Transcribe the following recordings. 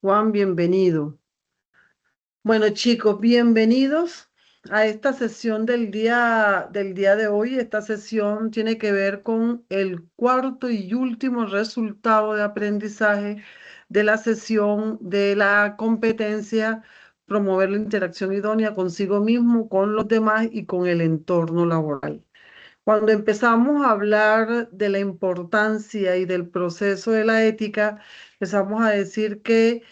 Juan, bienvenido. Bueno, chicos, bienvenidos a esta sesión del día de hoy. Esta sesión tiene que ver con el cuarto y último resultado de aprendizaje de la sesión de la competencia, promover la interacción idónea consigo mismo, con los demás y con el entorno laboral. Cuando empezamos a hablar de la importancia y del proceso de la ética, empezamos a decir que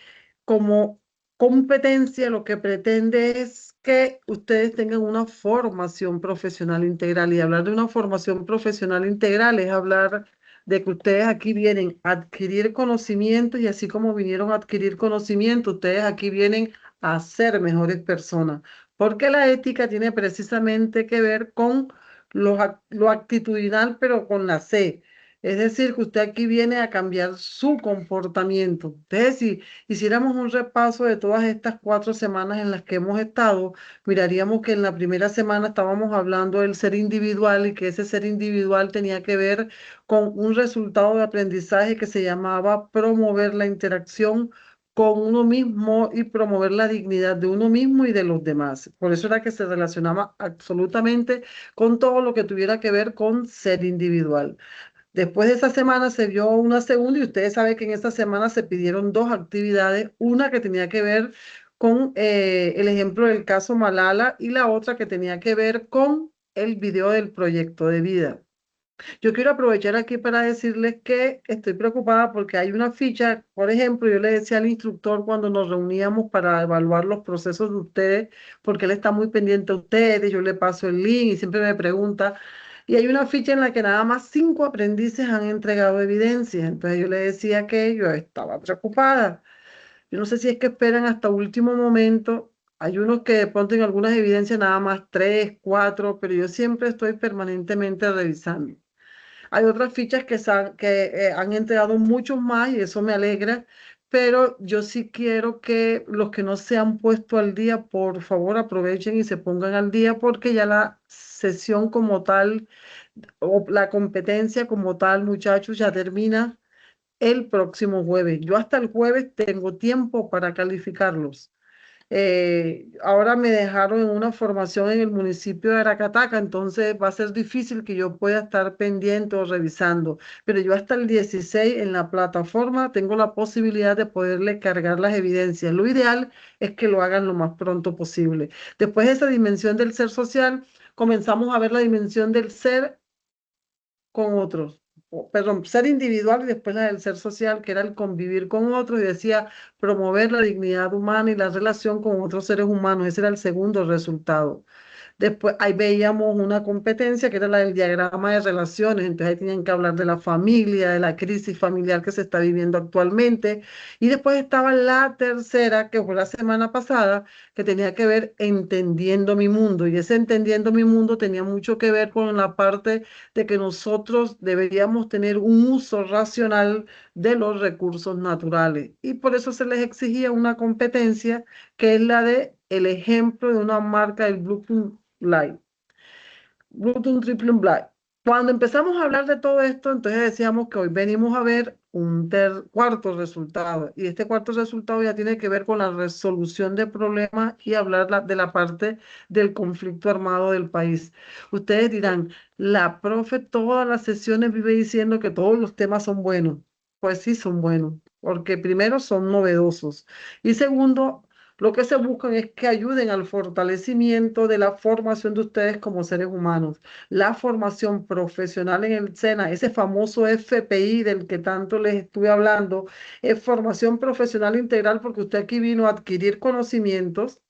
como competencia lo que pretende es que ustedes tengan una formación profesional integral. Y hablar de una formación profesional integral es hablar de que ustedes aquí vienen a adquirir conocimiento y así como vinieron a adquirir conocimiento, ustedes aquí vienen a ser mejores personas. Porque la ética tiene precisamente que ver con lo actitudinal, pero con la C. Es decir, que usted aquí viene a cambiar su comportamiento. Entonces, si hiciéramos un repaso de todas estas 4 semanas en las que hemos estado, miraríamos que en la primera semana estábamos hablando del ser individual y que ese ser individual tenía que ver con un resultado de aprendizaje que se llamaba promover la interacción con uno mismo y promover la dignidad de uno mismo y de los demás. Por eso era que se relacionaba absolutamente con todo lo que tuviera que ver con ser individual. Después de esa semana se vio una segunda y ustedes saben que en esta semana se pidieron dos actividades, una que tenía que ver con el ejemplo del caso Malala y la otra que tenía que ver con el video del proyecto de vida. Yo quiero aprovechar aquí para decirles que estoy preocupada porque hay una ficha, por ejemplo, yo le decía al instructor cuando nos reuníamos para evaluar los procesos de ustedes, porque él está muy pendiente a ustedes, yo le paso el link y siempre me pregunta, y hay una ficha en la que nada más 5 aprendices han entregado evidencias, entonces yo le decía que yo estaba preocupada. Yo no sé si es que esperan hasta último momento. Hay unos que de pronto en algunas evidencias nada más 3, 4, pero yo siempre estoy permanentemente revisando. Hay otras fichas que han entregado muchos más y eso me alegra, pero yo sí quiero que los que no se han puesto al día, por favor aprovechen y se pongan al día porque ya la sesión como tal o la competencia como tal, muchachos, ya termina el próximo jueves. Yo hasta el jueves tengo tiempo para calificarlos. Ahora me dejaron en una formación en el municipio de Aracataca, entonces va a ser difícil que yo pueda estar pendiente o revisando, pero yo hasta el 16 en la plataforma tengo la posibilidad de poderle cargar las evidencias. Lo ideal es que lo hagan lo más pronto posible. Después de esa dimensión del ser social, comenzamos a ver la dimensión del ser con otros. Perdón, ser individual y después la del ser social, que era el convivir con otros, y decía promover la dignidad humana y la relación con otros seres humanos. Ese era el segundo resultado. Después ahí veíamos una competencia que era la del diagrama de relaciones, entonces ahí tenían que hablar de la familia, de la crisis familiar que se está viviendo actualmente. Y después estaba la tercera, que fue la semana pasada, que tenía que ver entendiendo mi mundo. Y ese entendiendo mi mundo tenía mucho que ver con la parte de que nosotros deberíamos tener un uso racional de los recursos naturales. Y por eso se les exigía una competencia que es la de el ejemplo de una marca del Bluetooth Light, Bluetooth Triple Black. Cuando empezamos a hablar de todo esto, entonces decíamos que hoy venimos a ver un cuarto resultado. Y este cuarto resultado ya tiene que ver con la resolución de problemas y hablar de la parte del conflicto armado del país. Ustedes dirán, la profe todas las sesiones vive diciendo que todos los temas son buenos. Pues sí, son buenos, porque primero son novedosos y segundo, lo que se buscan es que ayuden al fortalecimiento de la formación de ustedes como seres humanos, la formación profesional en el SENA, ese famoso FPI del que tanto les estuve hablando, es formación profesional integral porque usted aquí vino a adquirir conocimientos,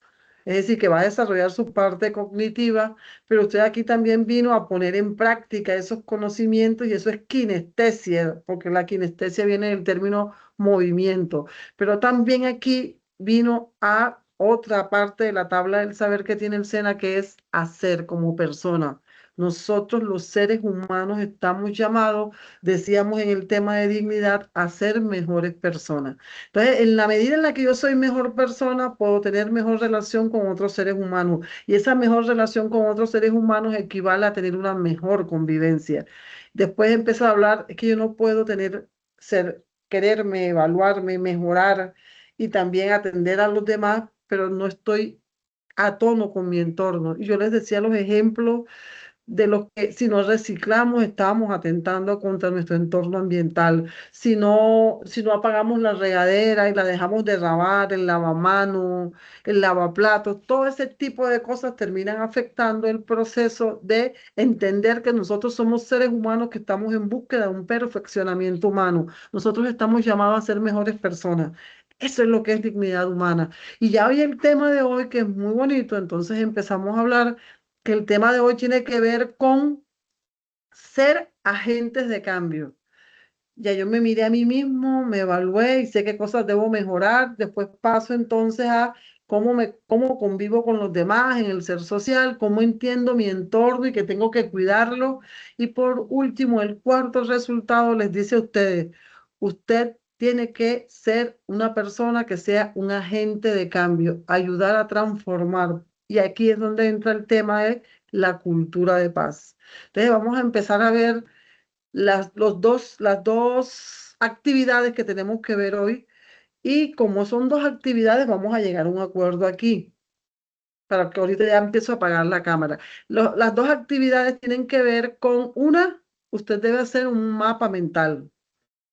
es decir, que va a desarrollar su parte cognitiva, pero usted aquí también vino a poner en práctica esos conocimientos y eso es kinestesia, porque la kinestesia viene del término movimiento, pero también aquí vino a otra parte de la tabla del saber que tiene el SENA, que es hacer como persona. Nosotros los seres humanos estamos llamados, decíamos en el tema de dignidad, a ser mejores personas. Entonces, en la medida en la que yo soy mejor persona, puedo tener mejor relación con otros seres humanos. Y esa mejor relación con otros seres humanos equivale a tener una mejor convivencia. Después empezó a hablar, es que yo no puedo tener, quererme, evaluarme, mejorar y también atender a los demás, pero no estoy a tono con mi entorno. Y yo les decía los ejemplos de los que si no reciclamos estamos atentando contra nuestro entorno ambiental. Si no apagamos la regadera y la dejamos derramar, el lavamanos, el lavaplatos, todo ese tipo de cosas terminan afectando el proceso de entender que nosotros somos seres humanos que estamos en búsqueda de un perfeccionamiento humano. Nosotros estamos llamados a ser mejores personas. Eso es lo que es dignidad humana. Y ya hoy el tema de hoy, que es muy bonito, entonces empezamos a hablar que el tema de hoy tiene que ver con ser agentes de cambio. Ya yo me miré a mí mismo, me evalué y sé qué cosas debo mejorar. Después paso entonces a cómo convivo con los demás en el ser social, cómo entiendo mi entorno y que tengo que cuidarlo. Y por último, el cuarto resultado les dice a ustedes, usted tiene que ser una persona que sea un agente de cambio, ayudar a transformar. Y aquí es donde entra el tema de la cultura de paz. Entonces vamos a empezar a ver las dos actividades que tenemos que ver hoy y como son dos actividades vamos a llegar a un acuerdo aquí para que ahorita ya empiezo a apagar la cámara. Las dos actividades tienen que ver con una, usted debe hacer un mapa mental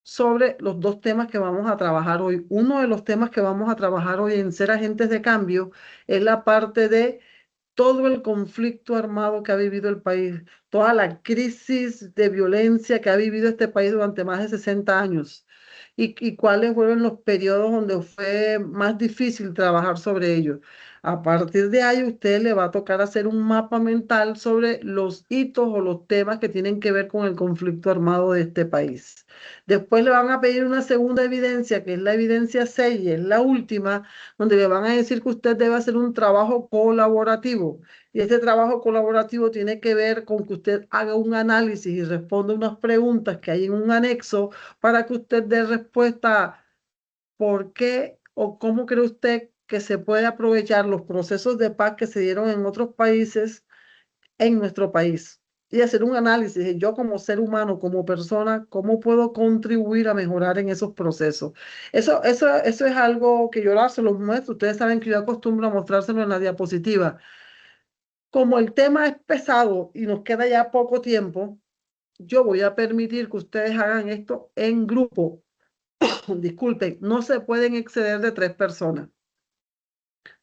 sobre los dos temas que vamos a trabajar hoy. Uno de los temas que vamos a trabajar hoy en ser agentes de cambio es la parte de todo el conflicto armado que ha vivido el país, toda la crisis de violencia que ha vivido este país durante más de 60 años y cuáles fueron los periodos donde fue más difícil trabajar sobre ello. A partir de ahí, usted le va a tocar hacer un mapa mental sobre los hitos o los temas que tienen que ver con el conflicto armado de este país. Después le van a pedir una segunda evidencia, que es la evidencia 6, y es la última, donde le van a decir que usted debe hacer un trabajo colaborativo. Y este trabajo colaborativo tiene que ver con que usted haga un análisis y responda unas preguntas que hay en un anexo para que usted dé respuesta a por qué o cómo cree usted que se puede aprovechar los procesos de paz que se dieron en otros países en nuestro país. Y hacer un análisis de yo como ser humano, como persona, cómo puedo contribuir a mejorar en esos procesos. Eso es algo que yo se los muestro. Ustedes saben que yo acostumbro a mostrárselo en la diapositiva. Como el tema es pesado y nos queda ya poco tiempo, yo voy a permitir que ustedes hagan esto en grupo. Disculpen, no se pueden exceder de 3 personas.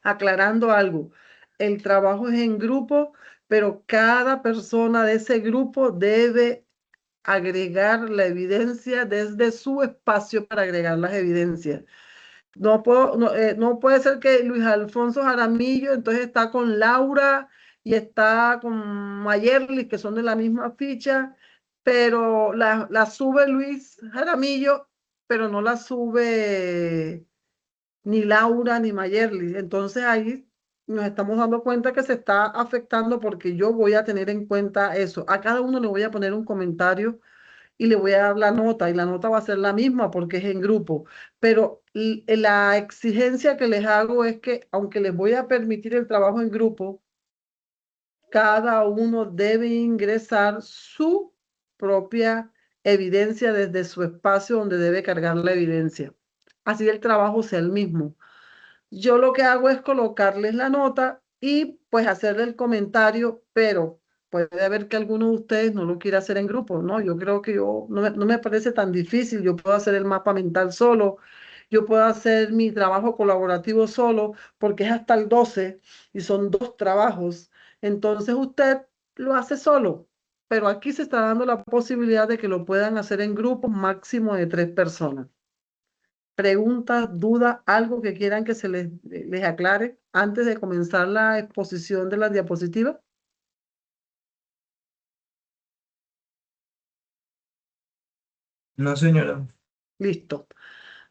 Aclarando algo, el trabajo es en grupo, pero cada persona de ese grupo debe agregar la evidencia desde su espacio para agregar las evidencias. No puede ser que Luis Alfonso Jaramillo entonces está con Laura y está con Mayerly, que son de la misma ficha, pero la sube Luis Jaramillo, pero no la sube ni Laura ni Mayerly. Entonces ahí nos estamos dando cuenta que se está afectando porque yo voy a tener en cuenta eso. A cada uno le voy a poner un comentario y le voy a dar la nota y la nota va a ser la misma porque es en grupo. Pero la exigencia que les hago es que aunque les voy a permitir el trabajo en grupo, cada uno debe ingresar su propia evidencia desde su espacio donde debe cargar la evidencia. Así el trabajo sea el mismo. Yo lo que hago es colocarles la nota y pues hacerle el comentario, pero puede haber que alguno de ustedes no lo quiera hacer en grupo, ¿no? Yo creo que no me parece tan difícil, yo puedo hacer el mapa mental solo, yo puedo hacer mi trabajo colaborativo solo, porque es hasta el 12 y son 2 trabajos. Entonces usted lo hace solo, pero aquí se está dando la posibilidad de que lo puedan hacer en grupos máximo de 3 personas. Preguntas, dudas, algo que quieran que les aclare antes de comenzar la exposición de las diapositivas. No, señora. Listo.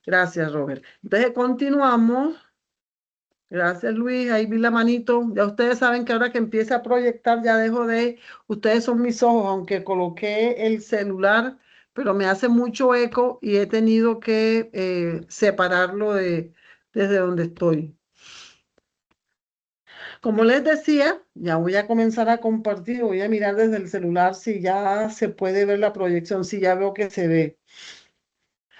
Gracias, Robert. Entonces continuamos. Gracias, Luis. Ahí vi la manito. Ya ustedes saben que ahora que empiece a proyectar, ya dejo de. Ustedes son mis ojos, aunque coloqué el celular, pero me hace mucho eco y he tenido que separarlo desde donde estoy. Como les decía, ya voy a comenzar a compartir, voy a mirar desde el celular si ya se puede ver la proyección, si ya veo que se ve.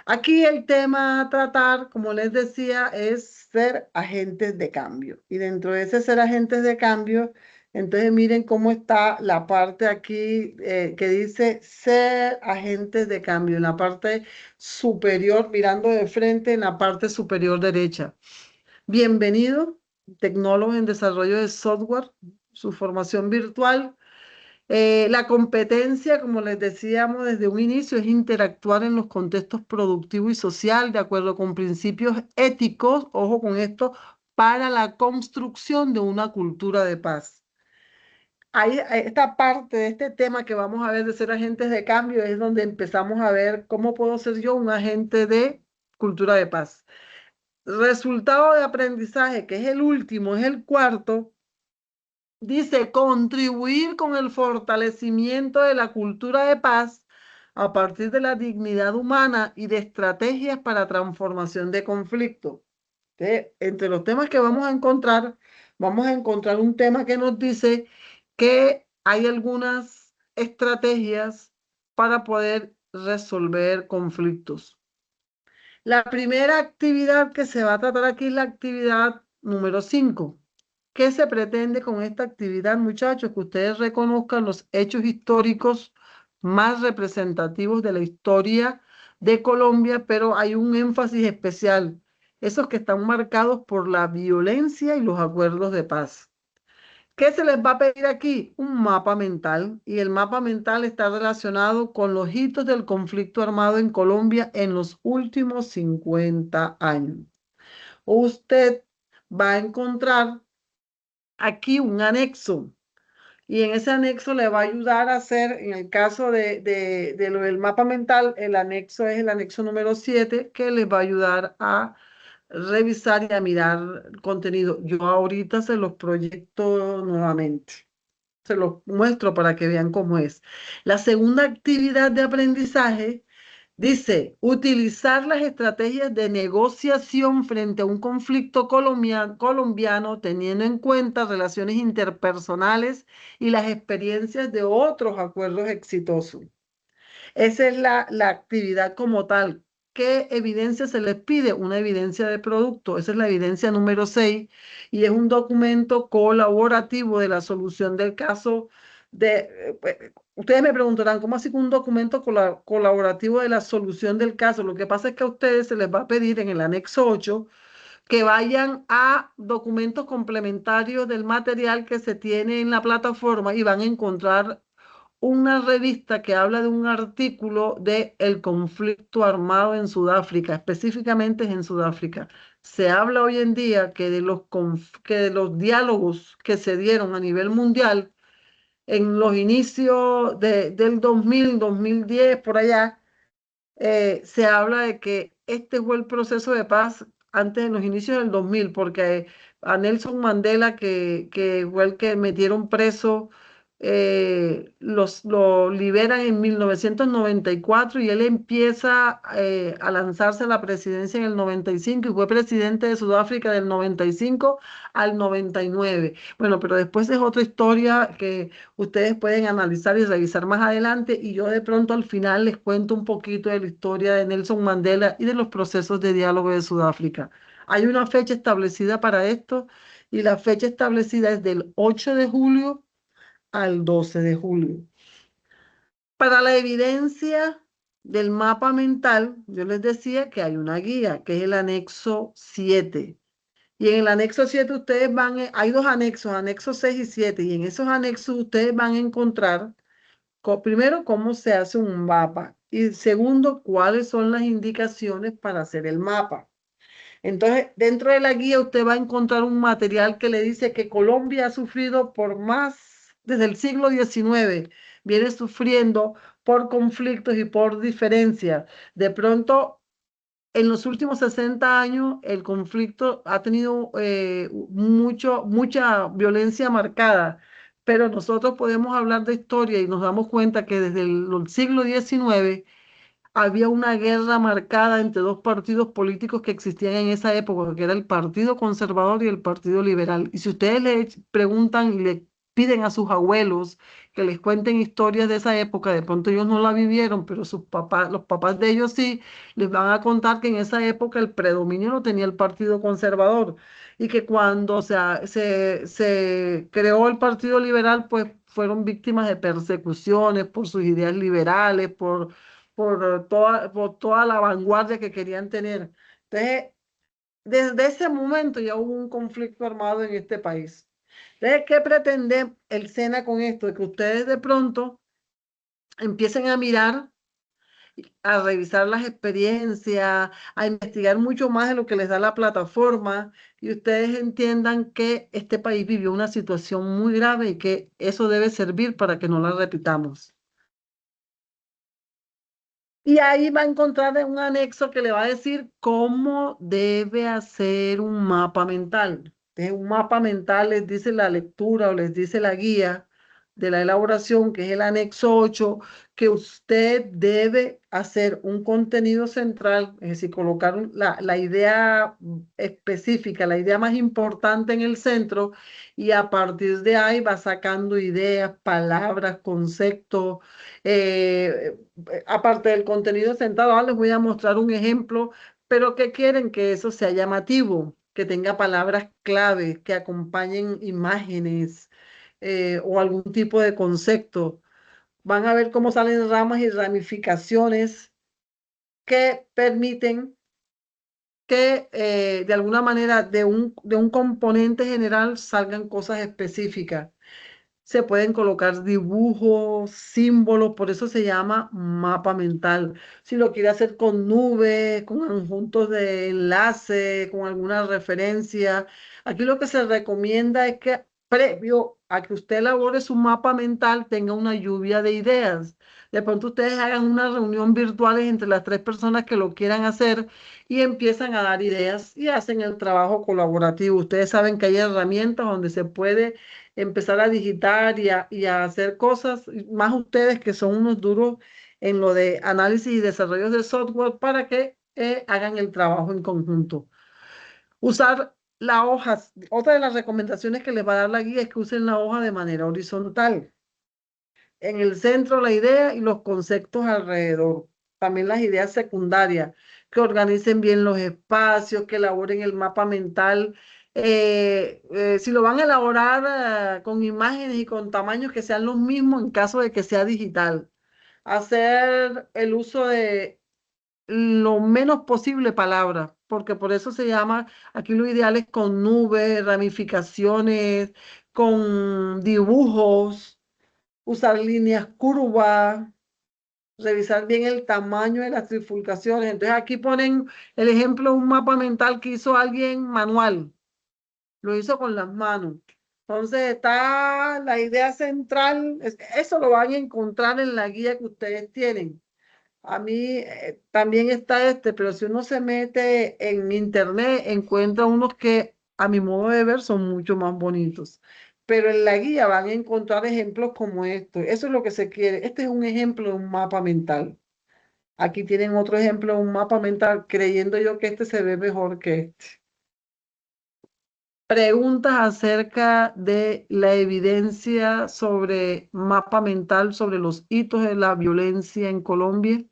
Aquí el tema a tratar, como les decía, es ser agentes de cambio. Y dentro de ese ser agentes de cambio, entonces miren cómo está la parte aquí que dice ser agentes de cambio, en la parte superior, mirando de frente en la parte superior derecha. Bienvenido, tecnólogo en desarrollo de software, su formación virtual. La competencia, como les decíamos desde un inicio, es interactuar en los contextos productivo y social de acuerdo con principios éticos, ojo con esto, para la construcción de una cultura de paz. Esta parte de este tema que vamos a ver de ser agentes de cambio es donde empezamos a ver cómo puedo ser yo un agente de cultura de paz. Resultado de aprendizaje, que es el último, es el cuarto. Dice, contribuir con el fortalecimiento de la cultura de paz a partir de la dignidad humana y de estrategias para transformación de conflicto. Entre los temas que vamos a encontrar un tema que nos dice que hay algunas estrategias para poder resolver conflictos. La primera actividad que se va a tratar aquí es la actividad número 5. ¿Qué se pretende con esta actividad, muchachos? Que ustedes reconozcan los hechos históricos más representativos de la historia de Colombia, pero hay un énfasis especial, esos que están marcados por la violencia y los acuerdos de paz. ¿Qué se les va a pedir aquí? Un mapa mental, y el mapa mental está relacionado con los hitos del conflicto armado en Colombia en los últimos 50 años. Usted va a encontrar aquí un anexo. Y en ese anexo le va a ayudar a hacer, en el caso de lo del mapa mental, el anexo es el anexo número 7 que les va a ayudar a revisar y a mirar el contenido. Yo ahorita se los proyecto nuevamente. Se los muestro para que vean cómo es. La segunda actividad de aprendizaje dice, utilizar las estrategias de negociación frente a un conflicto colombiano, teniendo en cuenta relaciones interpersonales y las experiencias de otros acuerdos exitosos. Esa es la actividad como tal. ¿Qué evidencia se les pide? Una evidencia de producto. Esa es la evidencia número 6 y es un documento colaborativo de la solución del caso ustedes me preguntarán, ¿cómo así que un documento colaborativo de la solución del caso? Lo que pasa es que a ustedes se les va a pedir en el anexo 8 que vayan a documentos complementarios del material que se tiene en la plataforma y van a encontrar una revista que habla de un artículo de el conflicto armado en Sudáfrica, específicamente es en Sudáfrica. Se habla hoy en día que de los diálogos que se dieron a nivel mundial en los inicios del 2000, 2010, por allá, se habla de que este fue el proceso de paz antes de los inicios del 2000, porque a Nelson Mandela, que fue el que metieron preso, lo liberan en 1994 y él empieza a lanzarse a la presidencia en el 95 y fue presidente de Sudáfrica del 95 al 99. Bueno, pero después es otra historia que ustedes pueden analizar y revisar más adelante y yo de pronto al final les cuento un poquito de la historia de Nelson Mandela y de los procesos de diálogo de Sudáfrica. Hay una fecha establecida para esto y la fecha establecida es del 8 de julio al 12 de julio. Para la evidencia del mapa mental, yo les decía que hay una guía, que es el anexo 7. Y en el anexo 7 ustedes hay dos anexos, anexos 6 y 7, y en esos anexos ustedes van a encontrar, primero, cómo se hace un mapa, y segundo, cuáles son las indicaciones para hacer el mapa. Entonces, dentro de la guía usted va a encontrar un material que le dice que Colombia ha sufrido por más, desde el siglo XIX, viene sufriendo por conflictos y por diferencias. De pronto, en los últimos 60 años, el conflicto ha tenido mucha violencia marcada, pero nosotros podemos hablar de historia y nos damos cuenta que desde el siglo XIX había una guerra marcada entre dos partidos políticos que existían en esa época, que era el Partido Conservador y el Partido Liberal. Y si ustedes le preguntan y le piden a sus abuelos que les cuenten historias de esa época, de pronto ellos no la vivieron, pero sus papás, los papás de ellos sí, les van a contar que en esa época el predominio lo tenía el Partido Conservador y que cuando se creó el Partido Liberal, pues fueron víctimas de persecuciones por sus ideas liberales, por toda la vanguardia que querían tener. Entonces, desde ese momento ya hubo un conflicto armado en este país. Entonces, ¿qué pretende el SENA con esto? De que ustedes de pronto empiecen a mirar, a revisar las experiencias, a investigar mucho más de lo que les da la plataforma y ustedes entiendan que este país vivió una situación muy grave y que eso debe servir para que no la repitamos. Y ahí va a encontrar un anexo que le va a decir cómo debe hacer un mapa mental. Entonces, un mapa mental les dice la lectura o les dice la guía de la elaboración, que es el anexo 8, que usted debe hacer un contenido central, es decir, colocar la idea específica, la idea más importante en el centro, y a partir de ahí va sacando ideas, palabras, conceptos, eh, aparte del contenido sentado, les voy a mostrar un ejemplo, pero que quieren que eso sea llamativo, que tenga palabras clave, que acompañen imágenes o algún tipo de concepto. Van a ver cómo salen ramas y ramificaciones que permiten que de alguna manera de un componente general salgan cosas específicas. Se pueden colocar dibujos, símbolos, por eso se llama mapa mental. Si lo quiere hacer con nubes, con conjuntos de enlace, con alguna referencia. Aquí lo que se recomienda es que previo a que usted elabore su mapa mental tenga una lluvia de ideas. De pronto ustedes hagan una reunión virtual entre las tres personas que lo quieran hacer y empiezan a dar ideas y hacen el trabajo colaborativo. Ustedes saben que hay herramientas donde se puede empezar a digitar y a hacer cosas, más ustedes que son unos duros en lo de análisis y desarrollo de software para que hagan el trabajo en conjunto. Usar la hoja, otra de las recomendaciones que les va a dar la guía es que usen la hoja de manera horizontal. En el centro la idea y los conceptos alrededor. También las ideas secundarias, que organicen bien los espacios, que elaboren el mapa mental. Si lo van a elaborar con imágenes y con tamaños que sean los mismos en caso de que sea digital. Hacer el uso de lo menos posible palabras, porque por eso se llama, aquí lo ideal es con nubes, ramificaciones, con dibujos, usar líneas curvas, revisar bien el tamaño de las trifulcaciones. Entonces aquí ponen el ejemplo, un mapa mental que hizo alguien manual, lo hizo con las manos. Entonces está la idea central, eso lo van a encontrar en la guía que ustedes tienen. A mí también está pero si uno se mete en internet, encuentra unos que a mi modo de ver son mucho más bonitos. Pero en la guía van a encontrar ejemplos como estos. Eso es lo que se quiere. Este es un ejemplo de un mapa mental. Aquí tienen otro ejemplo de un mapa mental, creyendo yo que este se ve mejor que este. Preguntas acerca de la evidencia sobre mapa mental, sobre los hitos de la violencia en Colombia.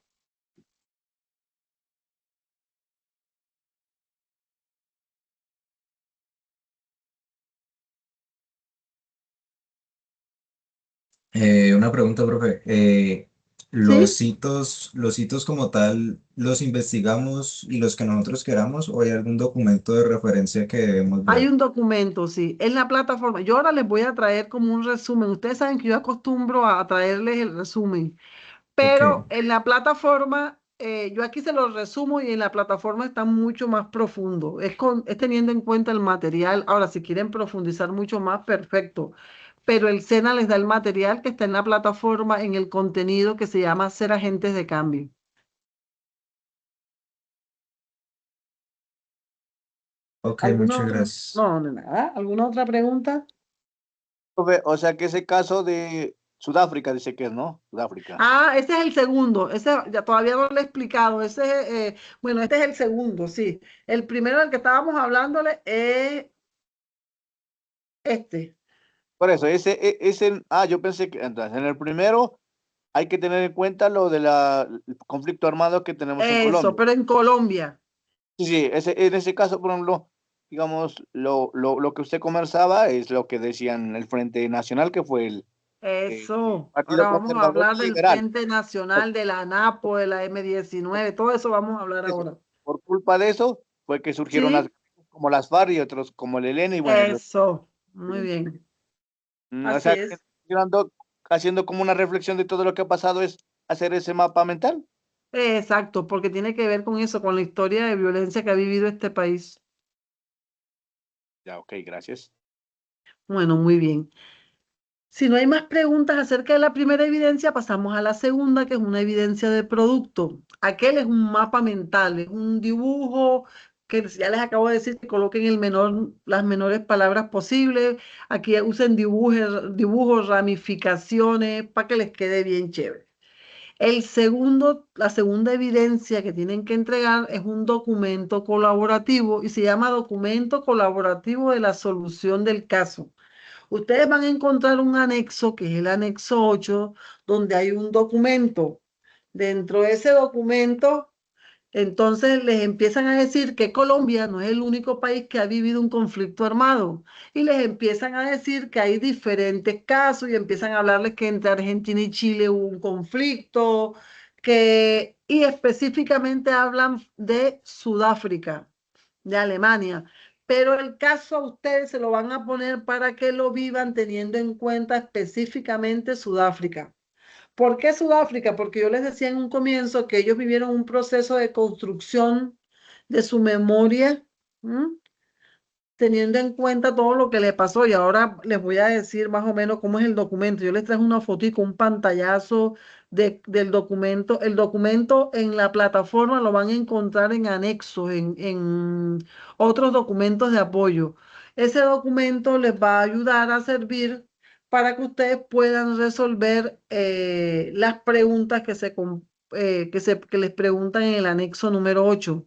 Una pregunta, profe. ¿Sí? Los hitos como tal, ¿los investigamos y los que nosotros queramos o hay algún documento de referencia que debemos Hay ver? un documento, sí, en la plataforma. Yo ahora les voy a traer como un resumen. Ustedes saben que yo acostumbro a traerles el resumen, Ok, pero en la plataforma, yo aquí se los resumo y en la plataforma está mucho más profundo. Es teniendo en cuenta el material. Ahora, si quieren profundizar mucho más, perfecto. Pero el SENA les da el material que está en la plataforma, en el contenido que se llama Ser Agentes de Cambio. ok, ¿Alguna muchas otra? gracias. No, no, nada. ¿Alguna otra pregunta? Profe, o sea que ese caso de Sudáfrica dice que es, ¿no? Sudáfrica. Ah, ese es el segundo. Ese ya todavía no lo he explicado. Bueno, este es el segundo, sí. El primero del que estábamos hablándole es este. Por eso, yo pensé que entonces en el primero hay que tener en cuenta lo del conflicto armado que tenemos en Eso, Colombia. pero en Colombia. Sí, sí, en ese caso, por ejemplo, digamos, lo que usted conversaba es lo que decían el Frente Nacional, que fue el Eso. Partido Ahora vamos a Conservador hablar y del Liberal. Frente Nacional, de la ANAPO, de la M19, todo eso vamos a hablar Eso, ahora. por culpa de eso fue que surgieron Sí, como las FARC y otros como el ELN y bueno, eso. Muy bien. o Así sea, es. haciendo como una reflexión de todo lo que ha pasado es hacer ese mapa mental. Exacto, porque tiene que ver con eso, con la historia de violencia que ha vivido este país. Ya, ok, gracias. Bueno, muy bien. Si no hay más preguntas acerca de la primera evidencia, pasamos a la segunda, que es una evidencia de producto. Aquel es un mapa mental, es un dibujo que ya les acabo de decir que coloquen las menores palabras posibles. Aquí usen dibujos, ramificaciones, para que les quede bien chévere. La segunda evidencia que tienen que entregar es un documento colaborativo y se llama documento colaborativo de la solución del caso. Ustedes van a encontrar un anexo, que es el anexo 8, donde hay un documento. Dentro de ese documento, entonces les empiezan a decir que Colombia no es el único país que ha vivido un conflicto armado. Y les empiezan a decir que hay diferentes casos y empiezan a hablarles que entre Argentina y Chile hubo un conflicto, y específicamente hablan de Sudáfrica, de Alemania. Pero el caso a ustedes se lo van a poner para que lo vivan teniendo en cuenta específicamente Sudáfrica. ¿Por qué Sudáfrica? Porque yo les decía en un comienzo que ellos vivieron un proceso de construcción de su memoria, ¿m? Teniendo en cuenta todo lo que le pasó. Y ahora les voy a decir más o menos cómo es el documento. Yo les traje una fotico, un pantallazo del documento. El documento en la plataforma lo van a encontrar en anexos, en otros documentos de apoyo. Ese documento les va a ayudar a servir para que ustedes puedan resolver las preguntas que les preguntan en el anexo número 8.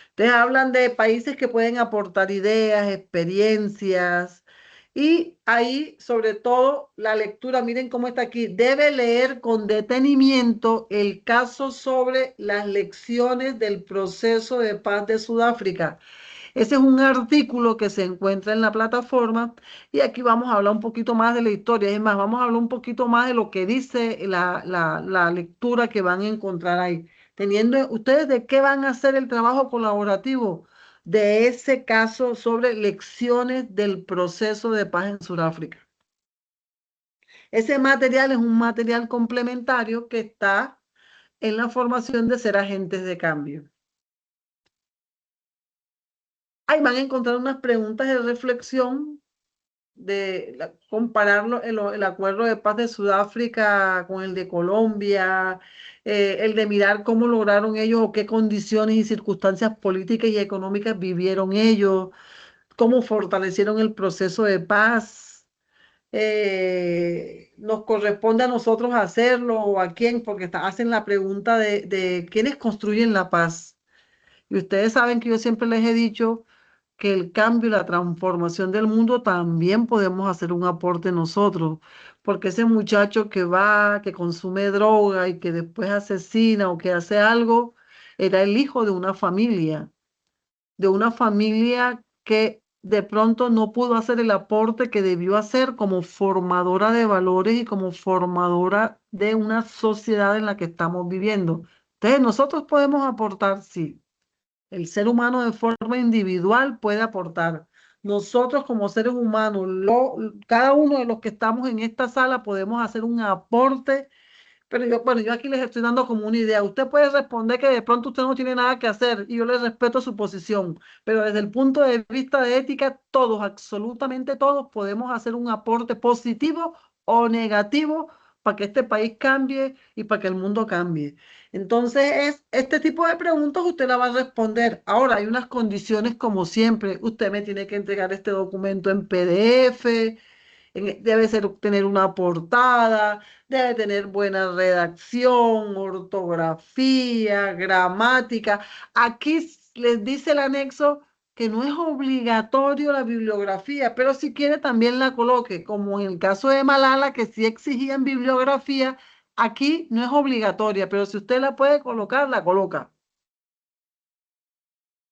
Ustedes hablan de países que pueden aportar ideas, experiencias, y ahí, sobre todo, la lectura, miren cómo está aquí, debe leer con detenimiento el caso sobre las lecciones del proceso de paz de Sudáfrica. Ese es un artículo que se encuentra en la plataforma y aquí vamos a hablar un poquito más de la historia. Es más, vamos a hablar un poquito más de lo que dice la lectura que van a encontrar ahí. Teniendo ustedes de qué van a hacer el trabajo colaborativo de ese caso sobre lecciones del proceso de paz en Sudáfrica. Ese material es un material complementario que está en la formación de ser agentes de cambio. Ahí van a encontrar unas preguntas de reflexión compararlo el acuerdo de paz de Sudáfrica con el de Colombia, el de mirar cómo lograron ellos o qué condiciones y circunstancias políticas y económicas vivieron ellos, cómo fortalecieron el proceso de paz. Nos corresponde a nosotros hacerlo o a quién, porque hacen la pregunta de quiénes construyen la paz. Y ustedes saben que yo siempre les he dicho que el cambio y la transformación del mundo también podemos hacer un aporte nosotros, porque ese muchacho que va, que consume droga y que después asesina o que hace algo, era el hijo de una familia que de pronto no pudo hacer el aporte que debió hacer como formadora de valores y como formadora de una sociedad en la que estamos viviendo. Entonces, nosotros podemos aportar, sí. El ser humano de forma individual puede aportar. Nosotros como seres humanos, cada uno de los que estamos en esta sala podemos hacer un aporte, pero yo aquí les estoy dando como una idea. Usted puede responder que de pronto usted no tiene nada que hacer y yo le respeto su posición, pero desde el punto de vista de ética, todos, absolutamente todos, podemos hacer un aporte positivo o negativo para que este país cambie y para que el mundo cambie. Entonces, este tipo de preguntas usted la va a responder. Ahora, hay unas condiciones como siempre. Usted me tiene que entregar este documento en PDF, debe tener una portada, debe tener buena redacción, ortografía, gramática. Aquí les dice el anexo que no es obligatorio la bibliografía, pero si quiere también la coloque, como en el caso de Malala, que sí exigían bibliografía, aquí no es obligatoria, pero si usted la puede colocar, la coloca.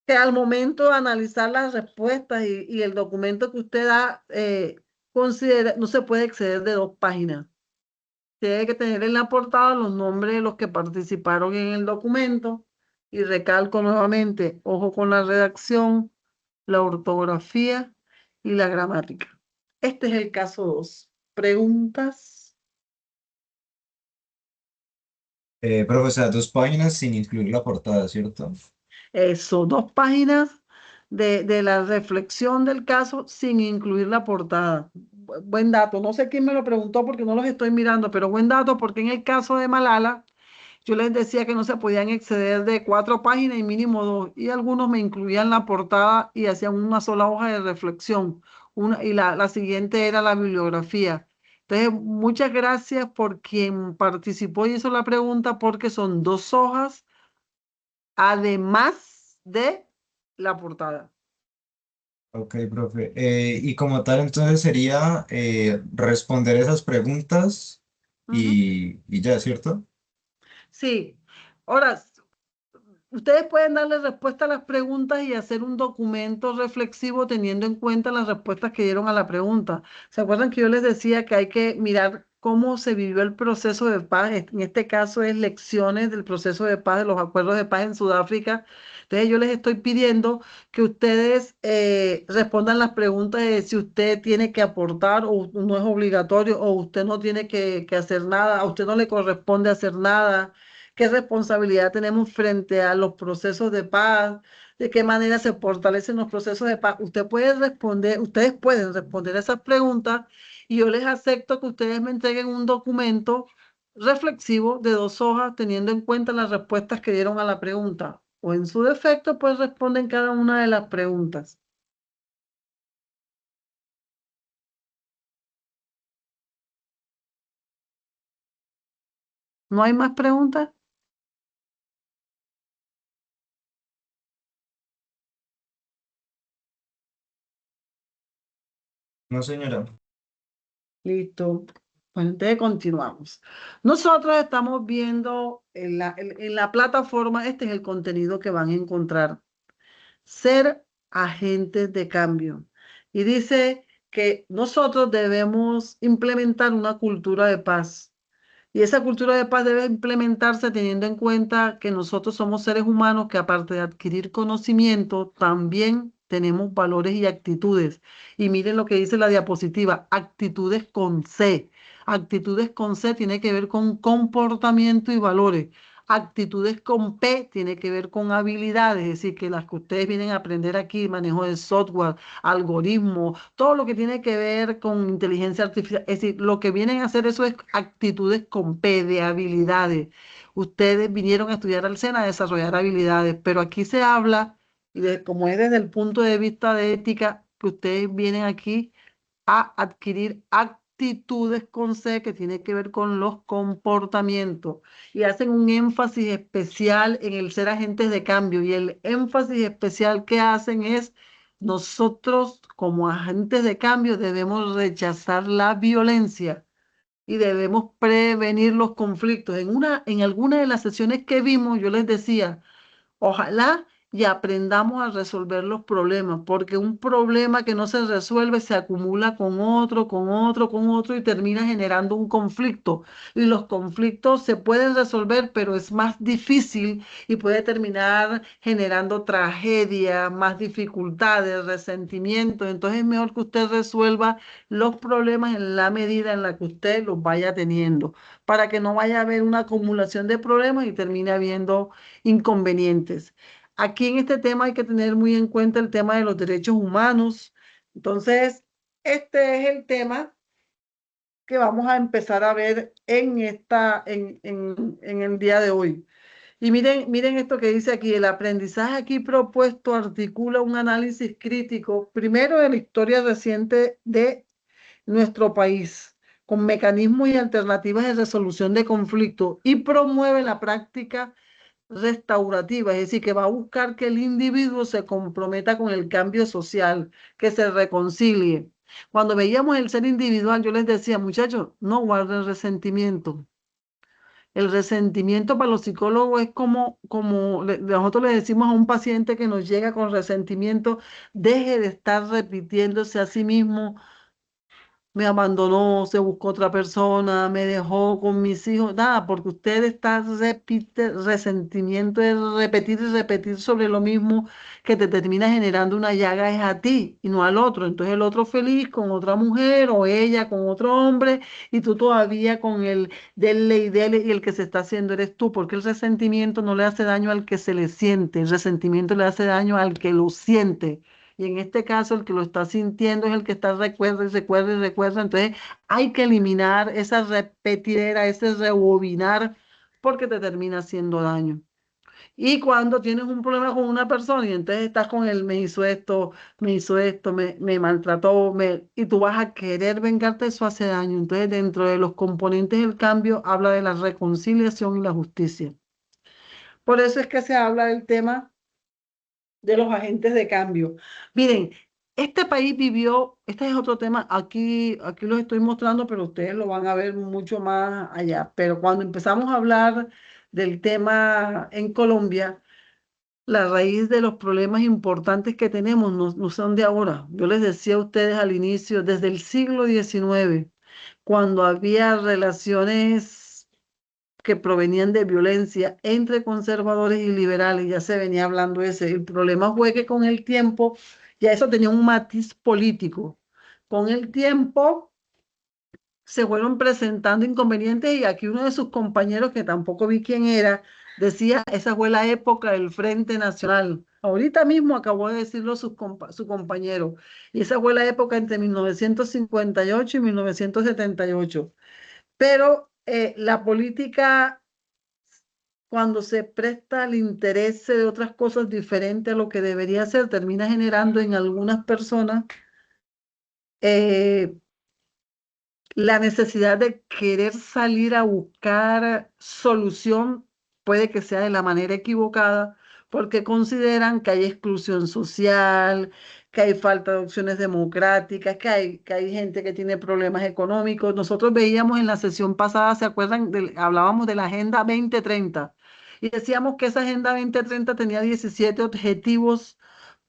Que al momento de analizar las respuestas y el documento que usted da, considera, no se puede exceder de 2 páginas. Tiene que tener en la portada los nombres de los que participaron en el documento. Y recalco nuevamente, ojo con la redacción, la ortografía y la gramática. Este es el caso 2. ¿Preguntas? Profe, o sea, 2 páginas sin incluir la portada, ¿cierto? Eso, 2 páginas de la reflexión del caso sin incluir la portada. Buen dato. No sé quién me lo preguntó porque no los estoy mirando, pero buen dato porque en el caso de Malala, yo les decía que no se podían exceder de 4 páginas y mínimo 2. Y algunos me incluían la portada y hacían una sola hoja de reflexión. Y la siguiente era la bibliografía. Entonces, muchas gracias por quien participó y hizo la pregunta porque son 2 hojas además de la portada. Ok, profe. Y como tal, entonces sería responder esas preguntas Ujú. y ya, ¿cierto? Sí. Ahora, ustedes pueden darle respuesta a las preguntas y hacer un documento reflexivo teniendo en cuenta las respuestas que dieron a la pregunta. ¿Se acuerdan que yo les decía que hay que mirar cómo se vivió el proceso de paz? En este caso es lecciones del proceso de paz, de los acuerdos de paz en Sudáfrica. Entonces yo les estoy pidiendo que ustedes respondan las preguntas de si usted tiene que aportar o no es obligatorio o usted no tiene que hacer nada, a usted no le corresponde hacer nada. ¿Qué responsabilidad tenemos frente a los procesos de paz? ¿De qué manera se fortalecen los procesos de paz? Ustedes pueden responder esas preguntas y yo les acepto que ustedes me entreguen un documento reflexivo de 2 hojas teniendo en cuenta las respuestas que dieron a la pregunta. O en su defecto, pues responden cada una de las preguntas. ¿No hay más preguntas? No, señora. Listo. Bueno, entonces continuamos. Nosotros estamos viendo en la plataforma, este es el contenido que van a encontrar. Ser agentes de cambio. Y dice que nosotros debemos implementar una cultura de paz. Y esa cultura de paz debe implementarse teniendo en cuenta que nosotros somos seres humanos que aparte de adquirir conocimiento, también tenemos valores y actitudes. Y miren lo que dice la diapositiva, actitudes con C. Actitudes con C tiene que ver con comportamiento y valores. Actitudes con P tiene que ver con habilidades, es decir, que las que ustedes vienen a aprender aquí, manejo de software, algoritmos, todo lo que tiene que ver con inteligencia artificial, es decir, lo que vienen a hacer eso es actitudes con P de habilidades. Ustedes vinieron a estudiar al SENA a desarrollar habilidades, pero aquí se habla, como es desde el punto de vista de ética, que ustedes vienen aquí a adquirir actitudes con C que tiene que ver con los comportamientos y hacen un énfasis especial en el ser agentes de cambio y el énfasis especial que hacen es nosotros como agentes de cambio debemos rechazar la violencia y debemos prevenir los conflictos. En alguna de las sesiones que vimos, yo les decía, ojalá y aprendamos a resolver los problemas, porque un problema que no se resuelve se acumula con otro, con otro, con otro y termina generando un conflicto. Y los conflictos se pueden resolver, pero es más difícil y puede terminar generando tragedia, más dificultades, resentimiento. Entonces es mejor que usted resuelva los problemas en la medida en la que usted los vaya teniendo, para que no vaya a haber una acumulación de problemas y termine habiendo inconvenientes. Aquí en este tema hay que tener muy en cuenta el tema de los derechos humanos. Entonces, este es el tema que vamos a empezar a ver en el día de hoy. Y miren esto que dice aquí, el aprendizaje aquí propuesto articula un análisis crítico, primero de la historia reciente de nuestro país, con mecanismos y alternativas de resolución de conflictos y promueve la práctica restaurativa, es decir, que va a buscar que el individuo se comprometa con el cambio social, que se reconcilie. Cuando veíamos el ser individual, yo les decía, muchachos, no guarden resentimiento. El resentimiento para los psicólogos es nosotros le decimos a un paciente que nos llega con resentimiento, deje de estar repitiéndose a sí mismo: me abandonó, se buscó otra persona, me dejó con mis hijos, nada, porque usted está repite, resentimiento es repetir y repetir sobre lo mismo, que te termina generando una llaga es a ti y no al otro. Entonces el otro feliz con otra mujer o ella con otro hombre y tú todavía con el dele y dele, y el que se está haciendo eres tú, porque el resentimiento no le hace daño al que se le siente, el resentimiento le hace daño al que lo siente. Y en este caso, el que lo está sintiendo es el que está recuerda y recuerda y recuerda. Entonces, hay que eliminar esa repetidera, ese rebobinar, porque te termina haciendo daño. Y cuando tienes un problema con una persona y entonces estás con él, me hizo esto, me maltrató, y tú vas a querer vengarte, eso hace daño. Entonces, dentro de los componentes del cambio, habla de la reconciliación y la justicia. Por eso es que se habla del tema de los agentes de cambio. Miren, este país vivió, este es otro tema, aquí lo estoy mostrando, pero ustedes lo van a ver mucho más allá. Pero cuando empezamos a hablar del tema en Colombia, la raíz de los problemas importantes que tenemos no son de ahora. Yo les decía a ustedes al inicio, desde el siglo XIX, cuando había relaciones que provenían de violencia entre conservadores y liberales, ya se venía hablando ese. El problema fue que con el tiempo ya eso tenía un matiz político. Con el tiempo se fueron presentando inconvenientes y aquí uno de sus compañeros, que tampoco vi quién era, decía, esa fue la época del Frente Nacional. Ahorita mismo acabó de decirlo su compañero. Y esa fue la época entre 1958 y 1978. Pero la política, cuando se presta al interés de otras cosas diferentes a lo que debería ser, termina generando en algunas personas eh, la necesidad de querer salir a buscar solución. Puede que sea de la manera equivocada, porque consideran que hay exclusión social, que hay falta de opciones democráticas, que hay gente que tiene problemas económicos. Nosotros veíamos en la sesión pasada, ¿se acuerdan? Hablábamos de la Agenda 2030 y decíamos que esa Agenda 2030 tenía 17 objetivos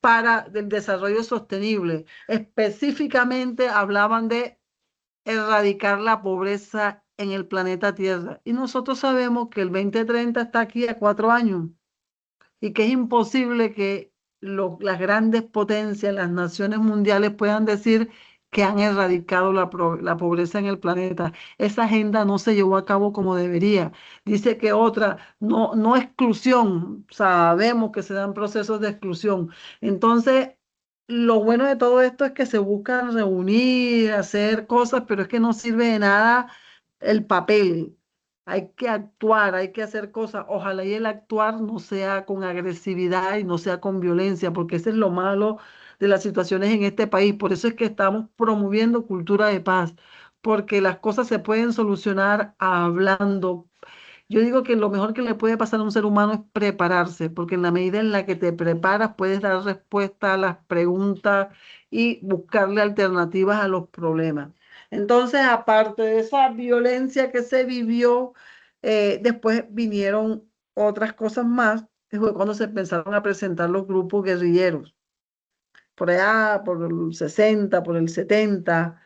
para el desarrollo sostenible. Específicamente hablaban de erradicar la pobreza en el planeta Tierra. Y nosotros sabemos que el 2030 está aquí a 4 años y que es imposible que las grandes potencias, las naciones mundiales puedan decir que han erradicado la pobreza en el planeta. Esa agenda no se llevó a cabo como debería. Dice que otra, no exclusión. Sabemos que se dan procesos de exclusión. Entonces, lo bueno de todo esto es que se buscan reunir, hacer cosas, pero es que no sirve de nada el papel. Hay que actuar, hay que hacer cosas. Ojalá y el actuar no sea con agresividad y no sea con violencia, porque ese es lo malo de las situaciones en este país. Por eso es que estamos promoviendo cultura de paz, porque las cosas se pueden solucionar hablando. Yo digo que lo mejor que le puede pasar a un ser humano es prepararse, porque en la medida en la que te preparas puedes dar respuesta a las preguntas y buscarle alternativas a los problemas. Entonces, aparte de esa violencia que se vivió, después vinieron otras cosas más, que fue cuando se empezaron a presentar los grupos guerrilleros, por allá, por el 60, por el 70.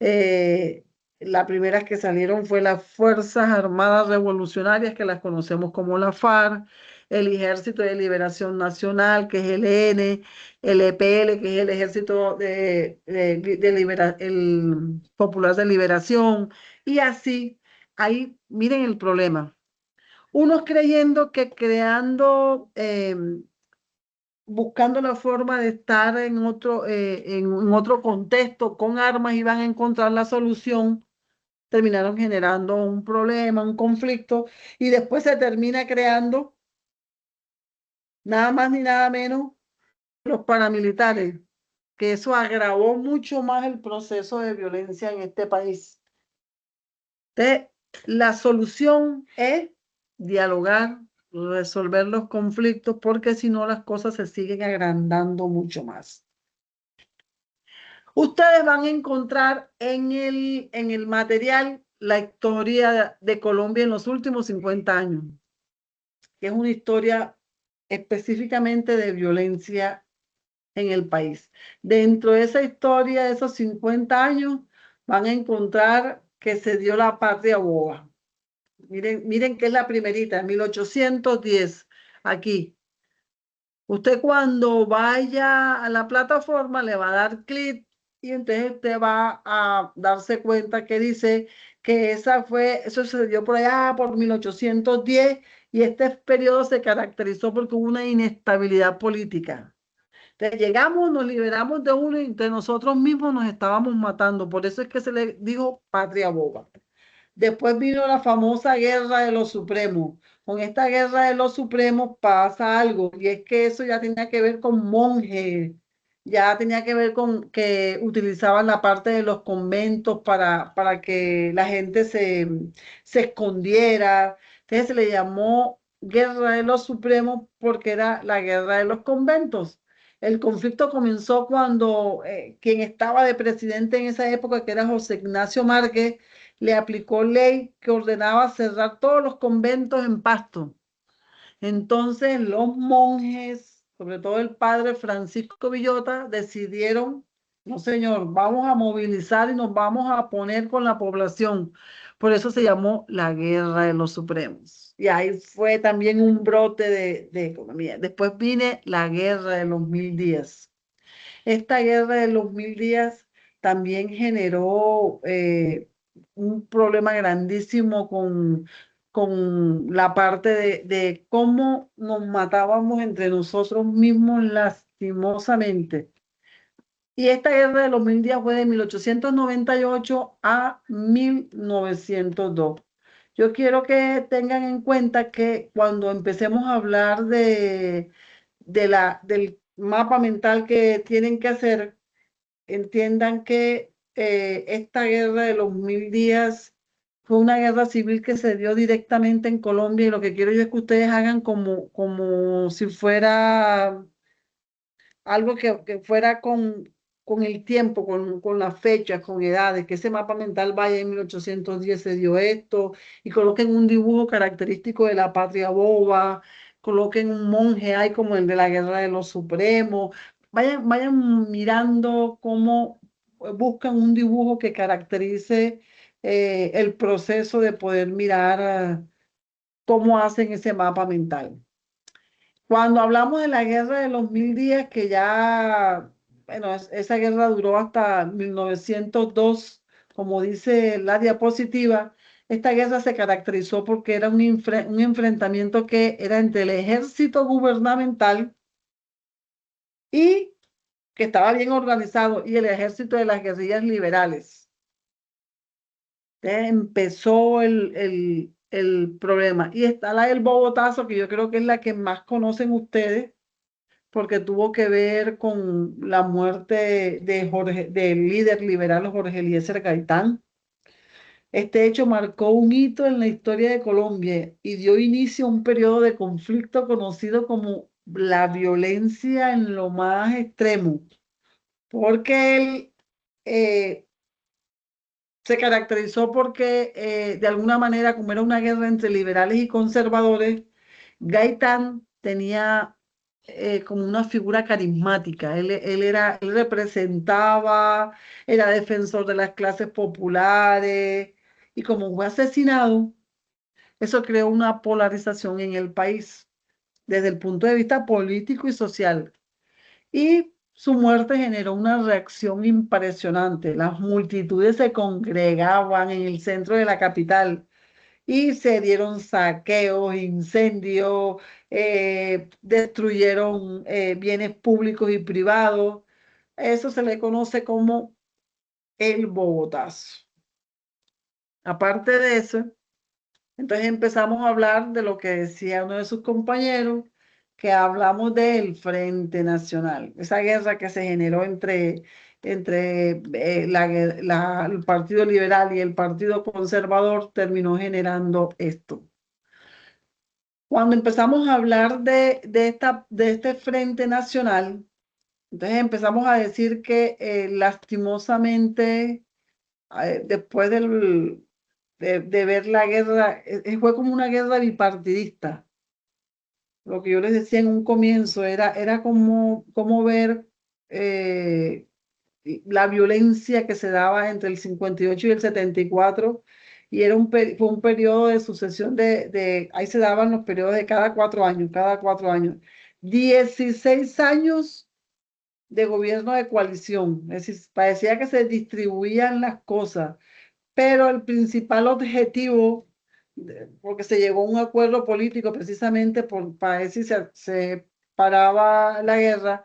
eh, las primeras que salieron fue las Fuerzas Armadas Revolucionarias, que las conocemos como la FARC, el Ejército de Liberación Nacional, que es el EN, el EPL, que es el Ejército el Popular de Liberación, y así. Ahí, miren el problema. Unos creyendo que creando buscando la forma de estar en otro contexto con armas y van a encontrar la solución, terminaron generando un problema, un conflicto, y después se termina creando nada más ni nada menos los paramilitares, que eso agravó mucho más el proceso de violencia en este país. Entonces, la solución es dialogar, resolver los conflictos, porque si no las cosas se siguen agrandando mucho más. Ustedes van a encontrar en el material la historia de Colombia en los últimos 50 años, que es una historia específicamente de violencia en el país. Dentro de esa historia de esos 50 años, van a encontrar que se dio la patria boba. Miren, miren que es la primerita, 1810, aquí. Usted cuando vaya a la plataforma le va a dar clic y entonces usted va a darse cuenta que dice que eso se dio por allá por 1810 y este periodo se caracterizó porque hubo una inestabilidad política. Entonces llegamos, nos liberamos de uno y entre nosotros mismos nos estábamos matando. Por eso es que se le dijo patria boba. Después vino la famosa guerra de los supremos. Con esta guerra de los supremos pasa algo, y es que eso ya tenía que ver con monjes, ya tenía que ver con que utilizaban la parte de los conventos para que la gente se escondiera. Entonces se le llamó guerra de los supremos porque era la guerra de los conventos. El conflicto comenzó cuando quien estaba de presidente en esa época, que era José Ignacio Márquez, le aplicó ley que ordenaba cerrar todos los conventos en Pasto. Entonces los monjes, sobre todo el padre Francisco Villota, decidieron, no señor, vamos a movilizar y nos vamos a poner con la población. Por eso se llamó la Guerra de los Supremos. Y ahí fue también un brote de economía. Después vine la Guerra de los 1000 días. Esta guerra de los 1000 días también generó un problema grandísimo con la parte de cómo nos matábamos entre nosotros mismos lastimosamente. Y esta guerra de los 1000 días fue de 1898 a 1902. Yo quiero que tengan en cuenta que cuando empecemos a hablar del mapa mental que tienen que hacer, entiendan que esta guerra de los 1000 días fue una guerra civil que se dio directamente en Colombia y lo que quiero yo es que ustedes hagan como si fuera algo que fuera con el tiempo, con las fechas, con edades, que ese mapa mental vaya en 1810 se dio esto, y coloquen un dibujo característico de la patria boba, coloquen un monje ahí como el de la Guerra de los Supremos, vayan mirando cómo buscan un dibujo que caracterice el proceso de poder mirar cómo hacen ese mapa mental. Cuando hablamos de la guerra de los 1000 días, que ya, bueno, esa guerra duró hasta 1902, como dice la diapositiva, esta guerra se caracterizó porque era un enfrentamiento que era entre el ejército gubernamental y que estaba bien organizado y el ejército de las guerrillas liberales. Entonces empezó el problema. Y está la del Bogotazo, que yo creo que es la que más conocen ustedes porque tuvo que ver con la muerte del líder liberal Jorge Eliezer Gaitán. Este hecho marcó un hito en la historia de Colombia y dio inicio a un periodo de conflicto conocido como la violencia en lo más extremo, porque él se caracterizó porque de alguna manera, como era una guerra entre liberales y conservadores, Gaitán tenía como una figura carismática. Él representaba, era defensor de las clases populares y como fue asesinado, eso creó una polarización en el país desde el punto de vista político y social. Y su muerte generó una reacción impresionante. Las multitudes se congregaban en el centro de la capital y se dieron saqueos, incendios, destruyeron bienes públicos y privados. Eso se le conoce como el Bogotazo. Aparte de eso, entonces empezamos a hablar de lo que decía uno de sus compañeros, que hablamos del Frente Nacional, esa guerra que se generó entre el Partido Liberal y el Partido Conservador terminó generando esto. Cuando empezamos a hablar de este Frente Nacional, entonces empezamos a decir que lastimosamente, después de ver la guerra, fue como una guerra bipartidista. Lo que yo les decía en un comienzo era como ver eh, la violencia que se daba entre el 58 y el 74, y fue un periodo de sucesión ahí se daban los periodos de cada 4 años, 16 años de gobierno de coalición, es decir, parecía que se distribuían las cosas, pero el principal objetivo, porque se llegó a un acuerdo político precisamente para ver si se paraba la guerra,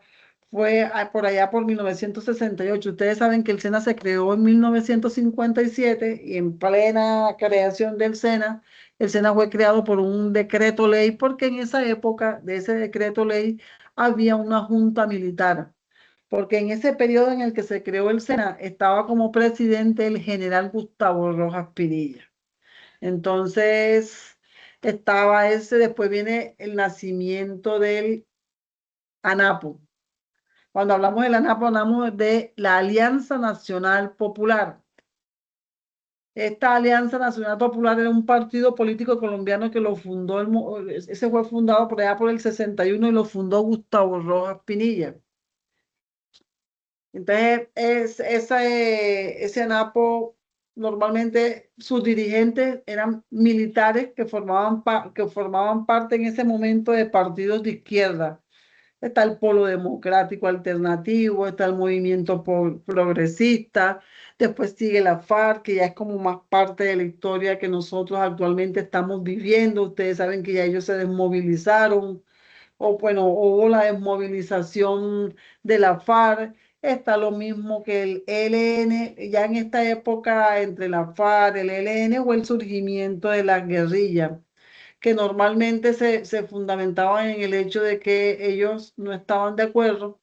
fue por allá por 1968. Ustedes saben que el SENA se creó en 1957 y en plena creación del SENA, el SENA fue creado por un decreto ley porque en esa época de ese decreto ley había una junta militar, porque en ese periodo en el que se creó el SENA estaba como presidente el general Gustavo Rojas Pinilla. Entonces estaba ese, después viene el nacimiento del ANAPO. Cuando hablamos del ANAPO, hablamos de la Alianza Nacional Popular. Esta Alianza Nacional Popular era un partido político colombiano que lo fundó, ese fue fundado por allá por el 61 y lo fundó Gustavo Rojas Pinilla. Entonces, ese ANAPO, normalmente sus dirigentes eran militares que formaban parte en ese momento de partidos de izquierda. Está el Polo Democrático Alternativo, está el Movimiento Progresista, después sigue la FARC, que ya es como más parte de la historia que nosotros actualmente estamos viviendo. Ustedes saben que ya ellos se desmovilizaron, o bueno, hubo la desmovilización de la FARC. Está lo mismo que el ELN, ya en esta época entre la FARC, el ELN o el surgimiento de las guerrillas, que normalmente se fundamentaban en el hecho de que ellos no estaban de acuerdo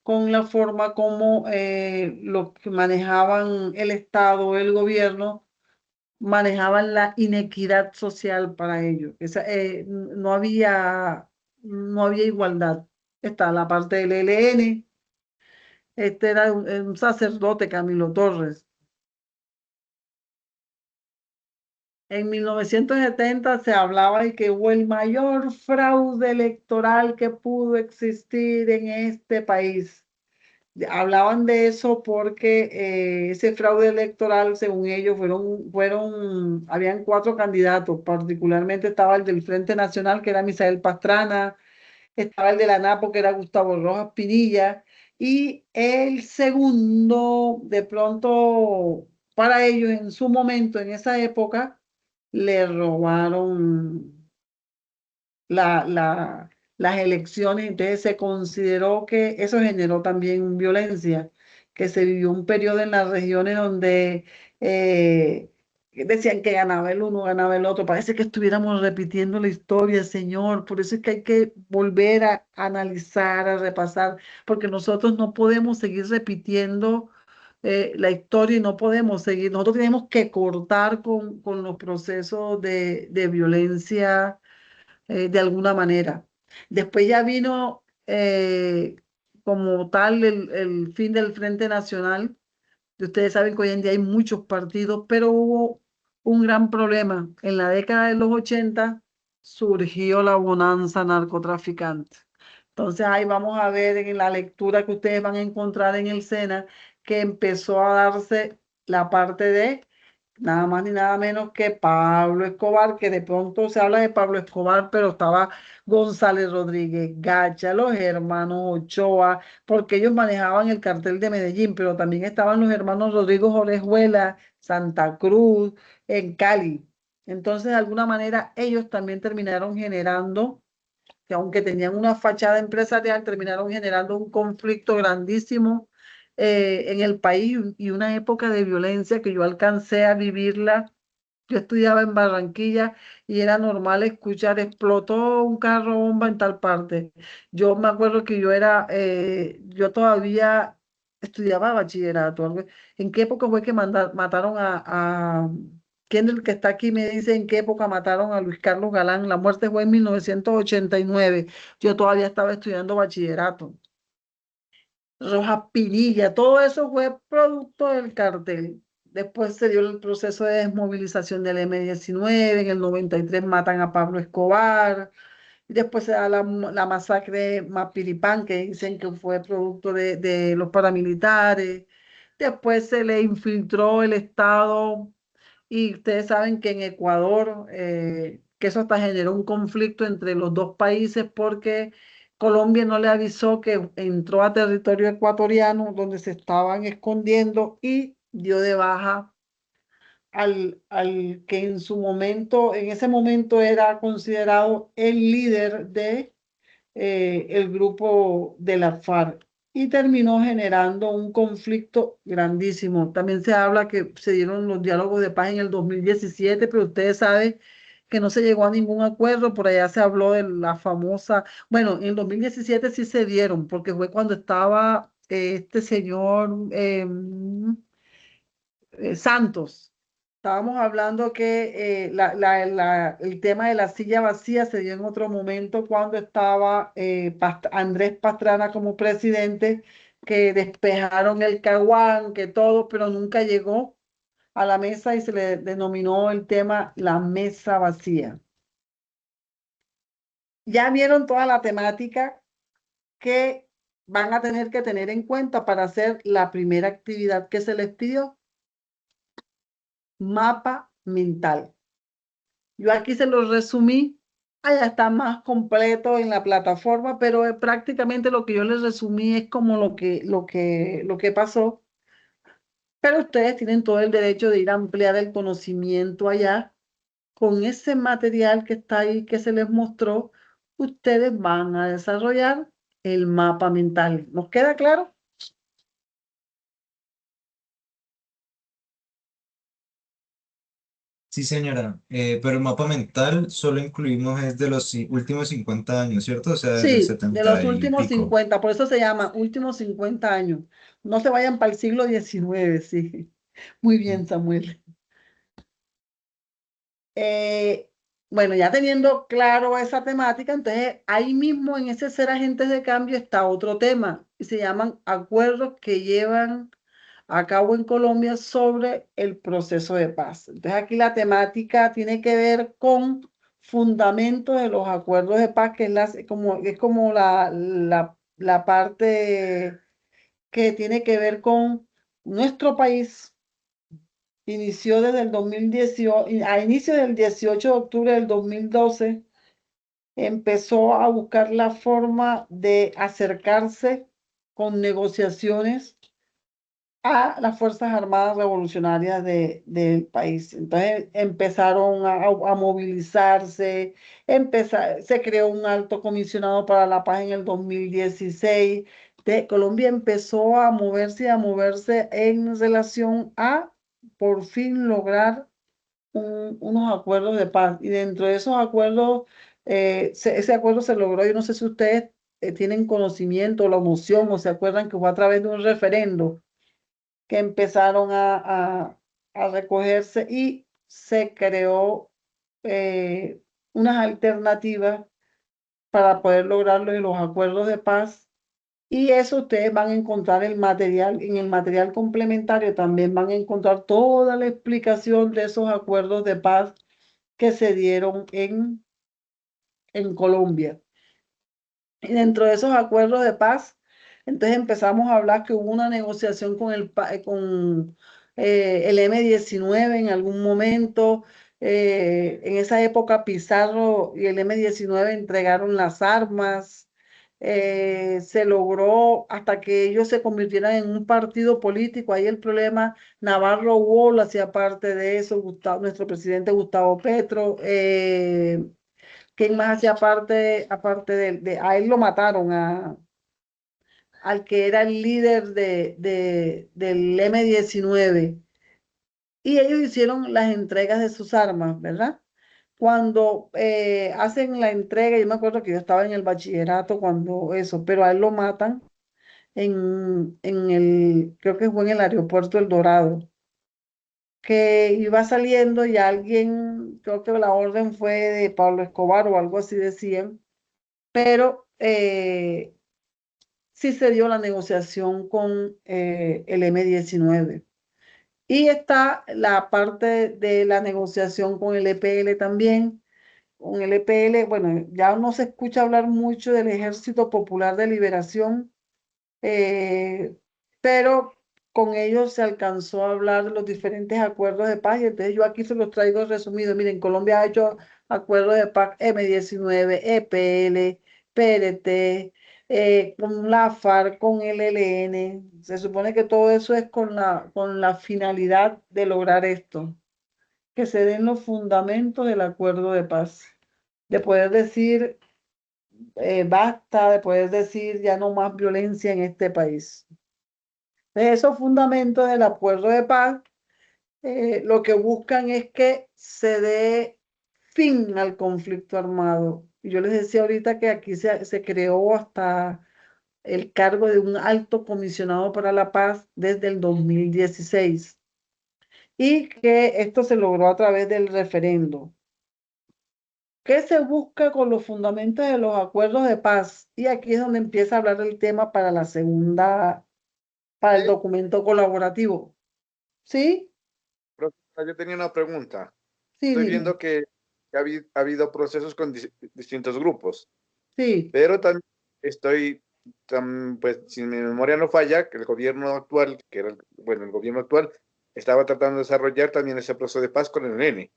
con la forma como lo que manejaban el Estado, el gobierno, manejaban la inequidad social para ellos. No había igualdad. Está la parte del ELN, este era un sacerdote, Camilo Torres. En 1970 se hablaba de que hubo el mayor fraude electoral que pudo existir en este país. Hablaban de eso porque ese fraude electoral, según ellos, habían 4 candidatos. Particularmente estaba el del Frente Nacional, que era Misael Pastrana, estaba el de la ANAPO, que era Gustavo Rojas Pinilla, y el segundo, de pronto, para ellos, en su momento, en esa época, le robaron la, la, las elecciones. Entonces se consideró que eso generó también violencia, que se vivió un periodo en las regiones donde decían que ganaba el uno, ganaba el otro. Parece que estuviéramos repitiendo la historia, Señor. Por eso es que hay que volver a analizar, a repasar, porque nosotros no podemos seguir repitiendo la historia y no podemos seguir. Nosotros tenemos que cortar con los procesos de violencia de alguna manera. Después ya vino como tal el fin del Frente Nacional. Y ustedes saben que hoy en día hay muchos partidos, pero hubo un gran problema. En la década de los 80 surgió la bonanza narcotraficante. Entonces ahí vamos a ver en la lectura que ustedes van a encontrar en el SENA que empezó a darse la parte de nada más ni nada menos que Pablo Escobar, que de pronto se habla de Pablo Escobar, pero estaba González Rodríguez Gacha, los hermanos Ochoa, porque ellos manejaban el cartel de Medellín, pero también estaban los hermanos Rodrigo Orejuela, Santa Cruz, en Cali. Entonces, de alguna manera, ellos también terminaron generando, que aunque tenían una fachada empresarial, terminaron generando un conflicto grandísimo en el país y una época de violencia que yo alcancé a vivirla. Yo estudiaba en Barranquilla y era normal escuchar, explotó un carro bomba en tal parte. Yo me acuerdo que yo todavía estudiaba bachillerato. ¿En qué época fue que mataron ¿Quién del que está aquí me dice en qué época mataron a Luis Carlos Galán? La muerte fue en 1989. Yo todavía estaba estudiando bachillerato. Rojas Pinilla, todo eso fue producto del cartel. Después se dio el proceso de desmovilización del M-19, en el 93 matan a Pablo Escobar, y después se da la masacre de Mapiripán, que dicen que fue producto de los paramilitares. Después se le infiltró el Estado y ustedes saben que en Ecuador, que eso hasta generó un conflicto entre los dos países porque Colombia no le avisó que entró a territorio ecuatoriano donde se estaban escondiendo y dio de baja al que en su momento, en ese momento era considerado el líder de el grupo de la FARC y terminó generando un conflicto grandísimo. También se habla que se dieron los diálogos de paz en el 2017, pero ustedes saben que no se llegó a ningún acuerdo. Por allá se habló de la famosa, bueno, en el 2017 sí se dieron, porque fue cuando estaba este señor Santos. Estábamos hablando que el tema de la silla vacía se dio en otro momento cuando estaba Andrés Pastrana como presidente, que despejaron el Caguán, que todo, pero nunca llegó a la mesa y se le denominó el tema la mesa vacía. Ya vieron toda la temática que van a tener que tener en cuenta para hacer la primera actividad que se les pidió, mapa mental. Yo aquí se los resumí, allá está más completo en la plataforma, pero prácticamente lo que yo les resumí es como lo que pasó, pero ustedes tienen todo el derecho de ir a ampliar el conocimiento allá con ese material que está ahí, que se les mostró, ustedes van a desarrollar el mapa mental. ¿Nos queda claro? Sí, señora, pero el mapa mental solo incluimos es de los últimos 50 años, ¿cierto? O sea, desde el Sí, de los 70 y últimos pico. 50, por eso se llama últimos 50 años. No se vayan para el siglo XIX, sí. Muy bien, Samuel. Eh, bueno, ya teniendo claro esa temática, entonces ahí mismo en ese ser agentes de cambio está otro tema y se llaman acuerdos que llevan a cabo en Colombia sobre el proceso de paz. Entonces aquí la temática tiene que ver con fundamentos de los acuerdos de paz, que es como la parte que tiene que ver con nuestro país. Inició desde el 2018, a inicio del 18 de octubre del 2012, empezó a buscar la forma de acercarse con negociaciones a las Fuerzas Armadas Revolucionarias del país. Entonces empezaron a movilizarse, se creó un alto comisionado para la paz en el 2016. Colombia empezó a moverse en relación a por fin lograr unos acuerdos de paz. Y dentro de esos acuerdos, ese acuerdo se logró, yo no sé si ustedes tienen conocimiento, la noción o se acuerdan que fue a través de un referendo que empezaron a recogerse y se creó unas alternativas para poder lograrlo en los acuerdos de paz. Y eso ustedes van a encontrar en el material complementario también van a encontrar toda la explicación de esos acuerdos de paz que se dieron en Colombia. Y dentro de esos acuerdos de paz, entonces empezamos a hablar que hubo una negociación con el M-19 en algún momento. En esa época Pizarro y el M-19 entregaron las armas. Se logró hasta que ellos se convirtieran en un partido político. Ahí el problema, Navarro Wall hacía parte de eso, nuestro presidente Gustavo Petro. ¿Quién más hacía parte, aparte a él lo mataron, al que era el líder del M-19? Y ellos hicieron las entregas de sus armas, ¿verdad? Cuando hacen la entrega, yo me acuerdo que yo estaba en el bachillerato cuando eso, pero a él lo matan creo que fue en el aeropuerto El Dorado. que iba saliendo y alguien, creo que la orden fue de Pablo Escobar o algo así decían, pero sí se dio la negociación con el M-19. Y está la parte de la negociación con el EPL también. Con el EPL, bueno, ya no se escucha hablar mucho del Ejército Popular de Liberación, eh, pero con ellos se alcanzó a hablar de los diferentes acuerdos de paz y entonces yo aquí se los traigo resumidos. Miren, Colombia ha hecho acuerdos de paz M-19, EPL, PRT, con la FARC, con el ELN. Se supone que todo eso es con la finalidad de lograr esto, que se den los fundamentos del acuerdo de paz, de poder decir basta, de poder decir ya no más violencia en este país. Esos fundamentos del acuerdo de paz lo que buscan es que se dé fin al conflicto armado. Y yo les decía ahorita que aquí se creó hasta el cargo de un alto comisionado para la paz desde el 2016 y que esto se logró a través del referendo. ¿Qué se busca con los fundamentos de los acuerdos de paz? Y aquí es donde empieza a hablar el tema para la segunda, para el documento colaborativo. ¿Sí? Profesora, yo tenía una pregunta. Sí, Estoy dime. viendo que ha habido procesos con distintos grupos, Sí, pero también estoy, pues, si mi memoria no falla, que el gobierno actual, que era, bueno, el gobierno actual, estaba tratando de desarrollar también ese proceso de paz con el N,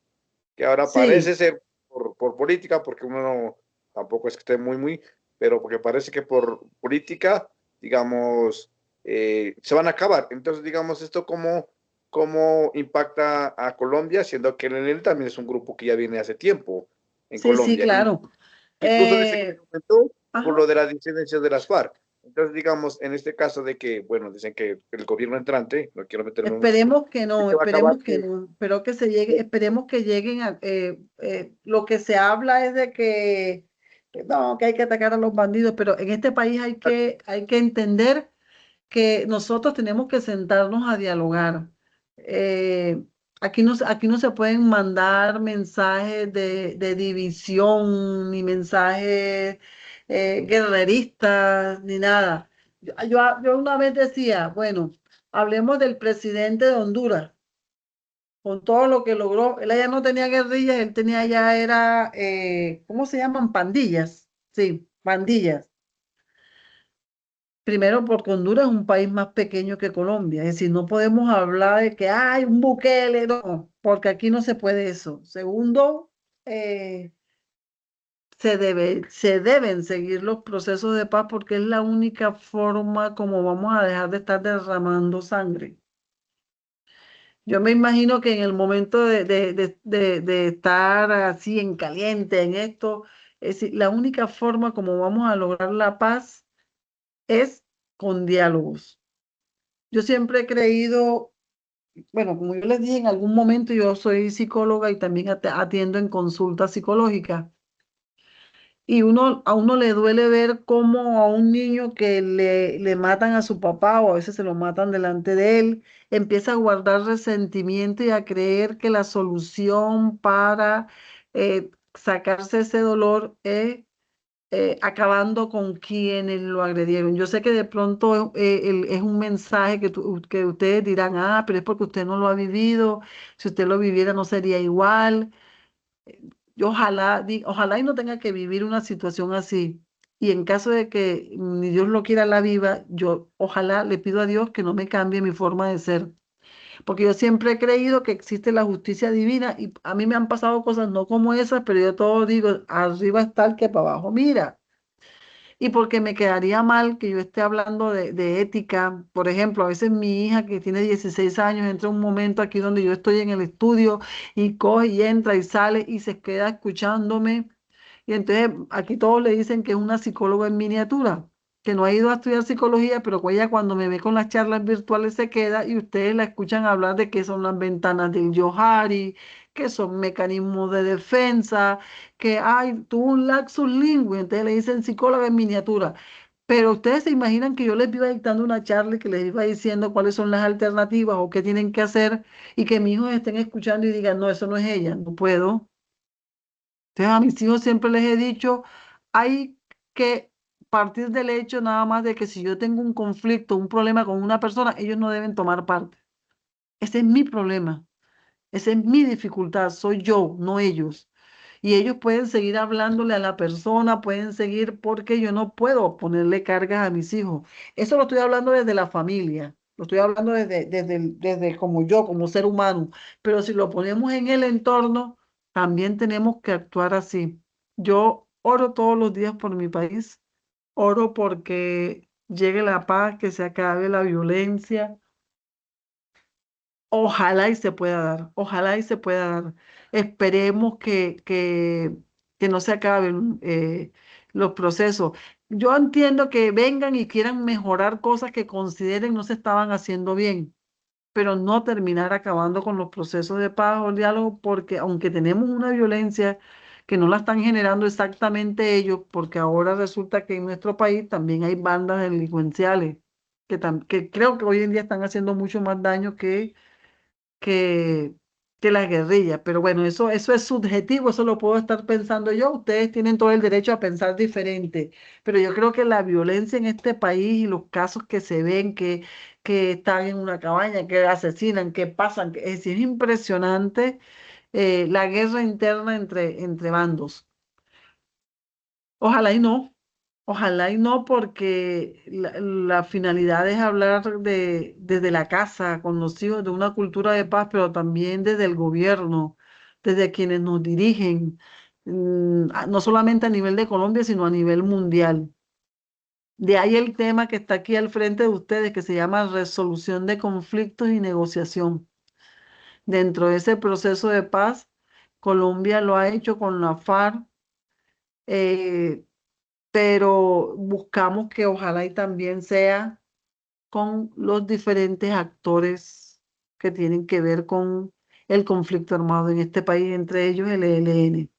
que ahora sí, parece ser por política, porque uno no, tampoco es que esté muy, pero porque parece que por política, digamos, se van a acabar. Entonces, digamos, esto cómo impacta a Colombia, siendo que el ENL también es un grupo que ya viene hace tiempo en sí, sí, Colombia, y claro. incluso dice que se aumentó por Ajá. lo de las disidencias de las FARC. Entonces, digamos, en este caso de que, bueno, dicen que el gobierno entrante, no quiero meterme mucho, Esperemos que no, que va a acabar, esperemos que no, espero que se llegue, esperemos que lleguen a, lo que se habla es de que no, que hay que atacar a los bandidos, pero en este país hay que entender que nosotros tenemos que sentarnos a dialogar. Eh, aquí no se pueden mandar mensajes de división, ni mensajes guerreristas, ni nada. Yo una vez decía, bueno, hablemos del presidente de Honduras, con todo lo que logró. Él allá no tenía guerrillas, él tenía allá, era, ¿cómo se llaman? Pandillas. Sí, pandillas. Primero, porque Honduras es un país más pequeño que Colombia, es decir, no podemos hablar de que hay un Bukele, no, porque aquí no se puede eso. Segundo, eh, se deben seguir los procesos de paz porque es la única forma como vamos a dejar de estar derramando sangre. Yo me imagino que en el momento de estar así en caliente en esto, es decir, la única forma como vamos a lograr la paz es con diálogos. Yo siempre he creído, bueno, como yo les dije en algún momento, yo soy psicóloga y también atiendo en consulta psicológica. Y a uno le duele ver cómo a un niño que le matan a su papá o a veces se lo matan delante de él, empieza a guardar resentimiento y a creer que la solución para sacarse ese dolor es acabando con quienes lo agredieron. Yo sé que de pronto es un mensaje que ustedes dirán, ah, pero es porque usted no lo ha vivido, si usted lo viviera no sería igual. Yo ojalá, ojalá y no tenga que vivir una situación así. Y en caso de que ni Dios lo quiera la viva, yo ojalá le pido a Dios que no me cambie mi forma de ser. Porque yo siempre he creído que existe la justicia divina y a mí me han pasado cosas no como esas, pero yo todo digo, arriba está el que para abajo mira. Y porque me quedaría mal que yo esté hablando de ética. Por ejemplo, a veces mi hija que tiene 16 años entra un momento aquí donde yo estoy en el estudio y coge y entra y sale y se queda escuchándome. Y entonces aquí todos le dicen que es una psicóloga en miniatura, que no ha ido a estudiar psicología, pero que ella cuando me ve con las charlas virtuales se queda y ustedes la escuchan hablar de qué son las ventanas del Johari, qué son mecanismos de defensa, que hay tuvo un laxus lingüe, entonces le dicen psicóloga en miniatura. Pero ustedes se imaginan que yo les iba dictando una charla y que les iba diciendo cuáles son las alternativas o qué tienen que hacer y que mis hijos estén escuchando y digan, no, eso no es ella, no puedo. Entonces a mis hijos siempre les he dicho, hay que partir del hecho nada más de que si yo tengo un conflicto, un problema con una persona, ellos no deben tomar parte. Ese es mi problema, esa es mi dificultad, soy yo, no ellos. Y ellos pueden seguir hablándole a la persona, pueden seguir porque yo no puedo ponerle cargas a mis hijos. Eso lo estoy hablando desde la familia, lo estoy hablando desde como yo, como ser humano. Pero si lo ponemos en el entorno, también tenemos que actuar así. Yo oro todos los días por mi país, oro porque llegue la paz, que se acabe la violencia. Ojalá y se pueda dar, ojalá y se pueda dar. Esperemos que no se acaben los procesos. Yo entiendo que vengan y quieran mejorar cosas que consideren no se estaban haciendo bien, pero no terminar acabando con los procesos de paz o diálogo, porque aunque tenemos una violencia que no la están generando exactamente ellos, porque ahora resulta que en nuestro país también hay bandas delincuenciales que creo que hoy en día están haciendo mucho más daño que, que las guerrillas. Pero bueno, eso es subjetivo, eso lo puedo estar pensando yo. Ustedes tienen todo el derecho a pensar diferente. Pero yo creo que la violencia en este país y los casos que se ven, que están en una cabaña, que asesinan, que pasan, es impresionante la guerra interna entre bandos. Ojalá y no. Ojalá y no, porque la finalidad es hablar desde la casa, con los hijos, de una cultura de paz, pero también desde el gobierno, desde quienes nos dirigen, no solamente a nivel de Colombia, sino a nivel mundial. De ahí el tema que está aquí al frente de ustedes, que se llama resolución de conflictos y negociación. Dentro de ese proceso de paz, Colombia lo ha hecho con la FARC. eh, pero buscamos que ojalá y también sea con los diferentes actores que tienen que ver con el conflicto armado en este país, entre ellos el ELN.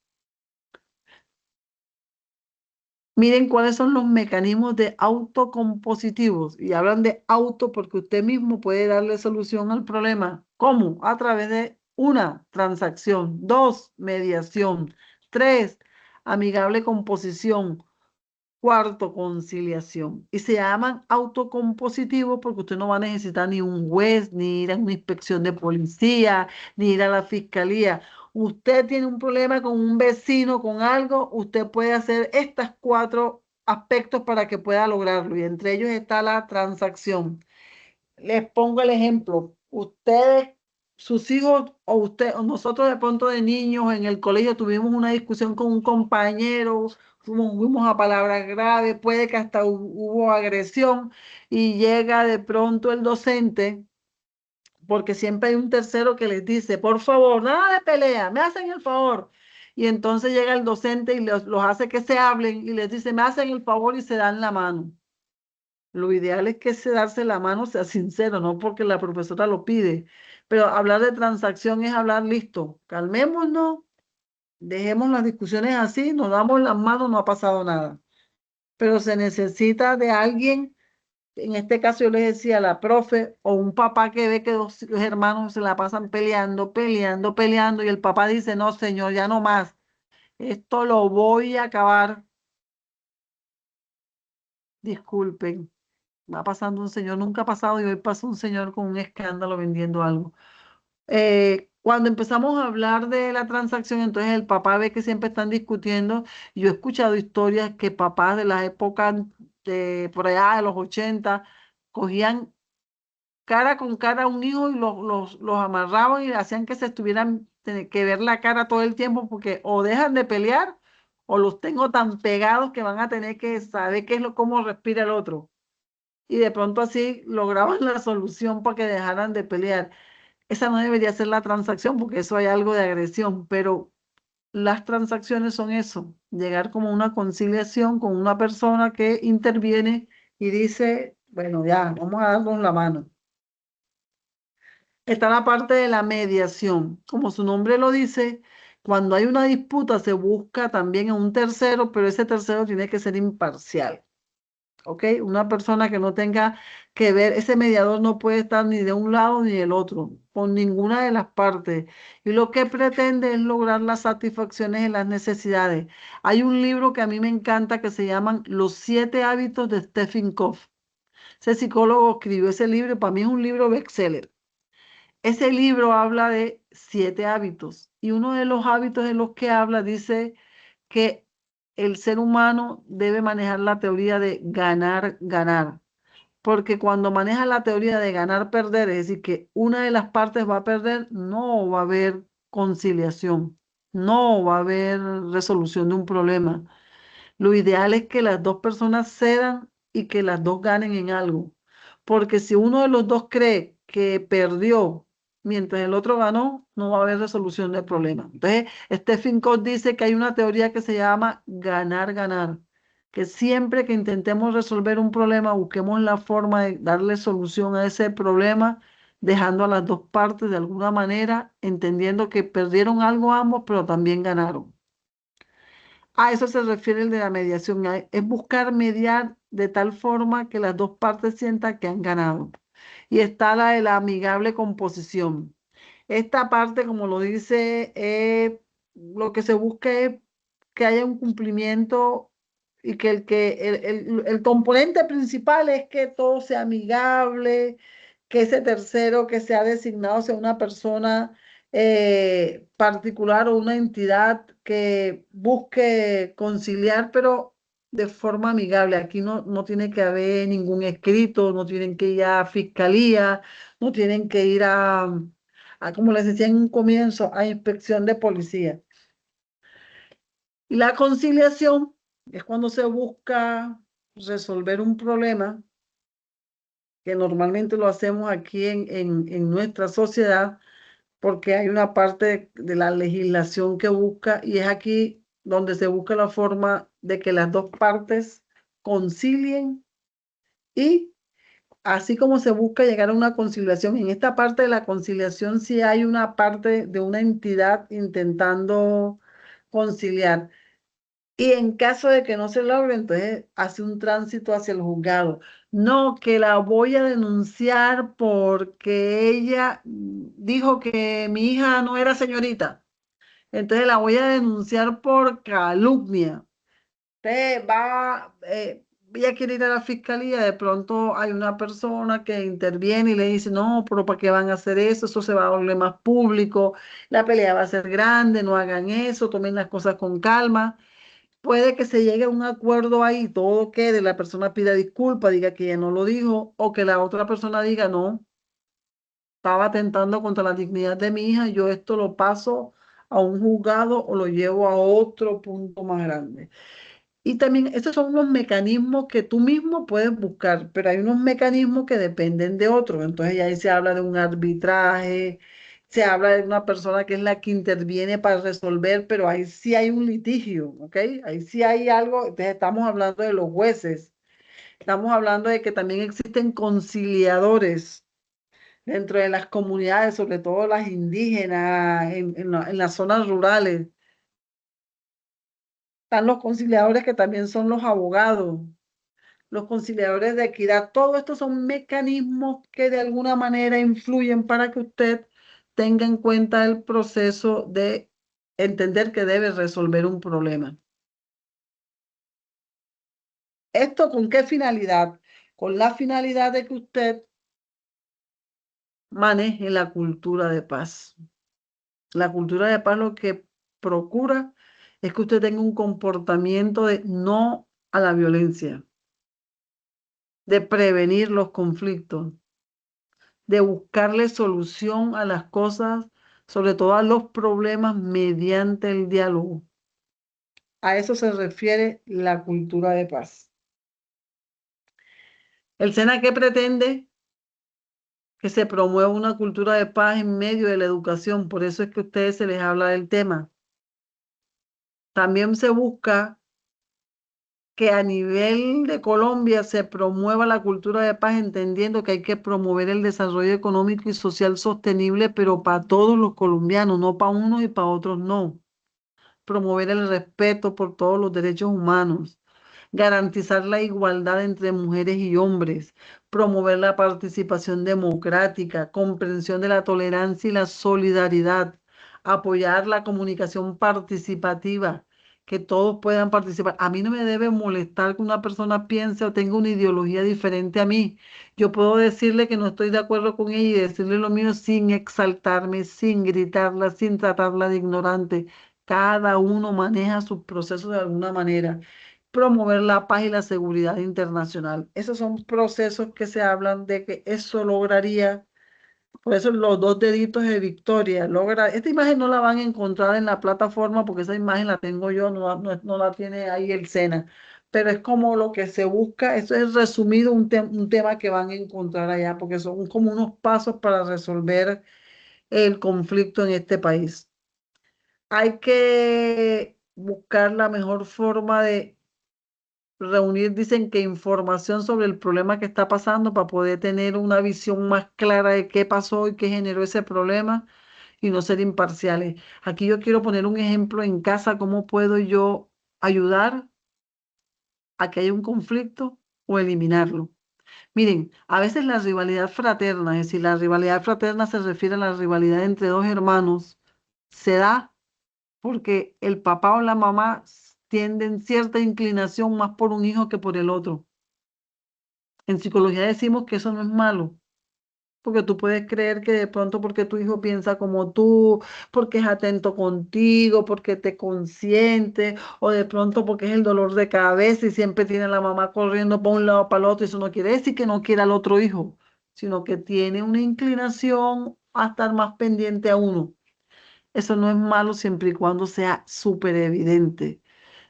Miren cuáles son los mecanismos de autocompositivos y hablan de auto porque usted mismo puede darle solución al problema. ¿Cómo? A través de una transacción, dos, mediación, tres, amigable composición. Cuarto, conciliación. Y se llaman autocompositivos porque usted no va a necesitar ni un juez, ni ir a una inspección de policía, ni ir a la fiscalía. Usted tiene un problema con un vecino, con algo, usted puede hacer estos cuatro aspectos para que pueda lograrlo. Y entre ellos está la transacción. Les pongo el ejemplo. Ustedes, sus hijos o usted o nosotros de pronto de niños en el colegio tuvimos una discusión con un compañero, fuimos a palabras graves, puede que hasta hubo agresión y llega de pronto el docente, porque siempre hay un tercero que les dice, por favor, nada de pelea, me hacen el favor. Y entonces llega el docente y los hace que se hablen y les dice, me hacen el favor y se dan la mano. Lo ideal es que ese darse la mano sea sincero, no porque la profesora lo pide. Pero hablar de transacción es hablar listo. Calmémonos, dejemos las discusiones así, nos damos las manos, no ha pasado nada. Pero se necesita de alguien, en este caso yo les decía, la profe o un papá que ve que los hermanos se la pasan peleando, peleando, peleando, y el papá dice, no, señor, ya no más. Esto lo voy a acabar. Disculpen. Va pasando un señor, nunca ha pasado y hoy pasa un señor con un escándalo vendiendo algo. Cuando empezamos a hablar de la transacción, entonces el papá ve que siempre están discutiendo. Yo he escuchado historias que papás de la época de por allá de los 80 cogían cara con cara a un hijo y los amarraban y hacían que se estuvieran que ver la cara todo el tiempo porque o dejan de pelear o los tengo tan pegados que van a tener que saber qué es cómo respira el otro y de pronto así lograban la solución para que dejaran de pelear. Esa no debería ser la transacción porque eso hay algo de agresión, pero las transacciones son eso, llegar como una conciliación con una persona que interviene y dice, bueno, ya, vamos a darnos la mano. Está la parte de la mediación. Como su nombre lo dice, cuando hay una disputa se busca también a un tercero, pero ese tercero tiene que ser imparcial. ¿ok? Una persona que no tenga que ver, ese mediador no puede estar ni de un lado ni del otro, con ninguna de las partes. Y lo que pretende es lograr las satisfacciones en las necesidades. Hay un libro que a mí me encanta que se llaman Los 7 hábitos de Stephen Covey. Ese psicólogo escribió ese libro y para mí es un libro bestseller. Ese libro habla de 7 hábitos y uno de los hábitos de los que habla dice que el ser humano debe manejar la teoría de ganar, ganar. Porque cuando maneja la teoría de ganar, perder, es decir, que una de las partes va a perder, no va a haber conciliación, no va a haber resolución de un problema. Lo ideal es que las dos personas cedan y que las dos ganen en algo. Porque si uno de los dos cree que perdió mientras el otro ganó, no va a haber resolución del problema. Entonces, Stephen Covey dice que hay una teoría que se llama ganar, ganar. Que siempre que intentemos resolver un problema, busquemos la forma de darle solución a ese problema, dejando a las dos partes de alguna manera, entendiendo que perdieron algo ambos, pero también ganaron. A eso se refiere el de la mediación, es buscar mediar de tal forma que las dos partes sientan que han ganado. Y está la de la amigable composición. Esta parte, como lo dice, lo que se busca es que haya un cumplimiento y que el componente principal es que todo sea amigable, que ese tercero que sea designado sea una persona particular o una entidad que busque conciliar, pero de forma amigable. Aquí no tiene que haber ningún escrito, no tienen que ir a fiscalía, no tienen que ir como les decía en un comienzo, a inspección de policía. Y la conciliación es cuando se busca resolver un problema, que normalmente lo hacemos aquí en nuestra sociedad, porque hay una parte de la legislación que busca, y es aquí donde se busca la forma de que las dos partes concilien y así como se busca llegar a una conciliación, en esta parte de la conciliación sí hay una parte de una entidad intentando conciliar. Y en caso de que no se logre, entonces hace un tránsito hacia el juzgado. No, que la voy a denunciar porque ella dijo que mi hija no era señorita. Entonces la voy a denunciar por calumnia. Usted va, ella quiere ir a la fiscalía, de pronto hay una persona que interviene y le dice, no, pero ¿para qué van a hacer eso? Eso se va a volver más público, la pelea va a ser grande, no hagan eso, tomen las cosas con calma. Puede que se llegue a un acuerdo ahí, todo quede, la persona pida disculpas, diga que ella no lo dijo, o que la otra persona diga, no, estaba atentando contra la dignidad de mi hija, yo esto lo paso a un juzgado o lo llevo a otro punto más grande. Y también esos son unos mecanismos que tú mismo puedes buscar, pero hay unos mecanismos que dependen de otros. Entonces ya ahí se habla de un arbitraje, se habla de una persona que es la que interviene para resolver, pero ahí sí hay un litigio, ¿ok? Ahí sí hay algo. Entonces estamos hablando de los jueces, estamos hablando de que también existen conciliadores dentro de las comunidades, sobre todo las indígenas, en las zonas rurales. Están los conciliadores que también son los abogados, los conciliadores de equidad. Todo esto son mecanismos que de alguna manera influyen para que usted tenga en cuenta el proceso de entender que debe resolver un problema. ¿Esto con qué finalidad? Con la finalidad de que usted maneje la cultura de paz. La cultura de paz lo que procura es que usted tenga un comportamiento de no a la violencia, de prevenir los conflictos, de buscarle solución a las cosas, sobre todo a los problemas, mediante el diálogo. A eso se refiere la cultura de paz. ¿El SENA qué pretende? Que se promueva una cultura de paz en medio de la educación. Por eso es que a ustedes se les habla del tema. También se busca que a nivel de Colombia se promueva la cultura de paz, entendiendo que hay que promover el desarrollo económico y social sostenible, pero para todos los colombianos, no para unos y para otros no. Promover el respeto por todos los derechos humanos, garantizar la igualdad entre mujeres y hombres, promover la participación democrática, comprensión de la tolerancia y la solidaridad, apoyar la comunicación participativa, que todos puedan participar. A mí no me debe molestar que una persona piense o tenga una ideología diferente a mí. Yo puedo decirle que no estoy de acuerdo con ella y decirle lo mío sin exaltarme, sin gritarla, sin tratarla de ignorante. Cada uno maneja sus procesos de alguna manera. Promover la paz y la seguridad internacional. Esos son procesos que se hablan de que eso lograría, por eso los dos deditos de victoria. Logra, esta imagen no la van a encontrar en la plataforma porque esa imagen la tengo yo, no la tiene ahí el SENA. Pero es como lo que se busca, eso es resumido un tema que van a encontrar allá, porque son como unos pasos para resolver el conflicto en este país. Hay que buscar la mejor forma de reunir, dicen que información sobre el problema que está pasando para poder tener una visión más clara de qué pasó y qué generó ese problema y no ser imparciales. Aquí yo quiero poner un ejemplo en casa, cómo puedo yo ayudar a que haya un conflicto o eliminarlo. Miren, a veces la rivalidad fraterna, es decir, la rivalidad fraterna se refiere a la rivalidad entre dos hermanos, se da porque el papá o la mamá tienden cierta inclinación más por un hijo que por el otro. En psicología decimos que eso no es malo, porque tú puedes creer que de pronto porque tu hijo piensa como tú, porque es atento contigo, porque te consiente, o de pronto porque es el dolor de cabeza y siempre tiene a la mamá corriendo para un lado para el otro. Eso no quiere decir que no quiera al otro hijo, sino que tiene una inclinación a estar más pendiente a uno. Eso no es malo siempre y cuando sea súper evidente.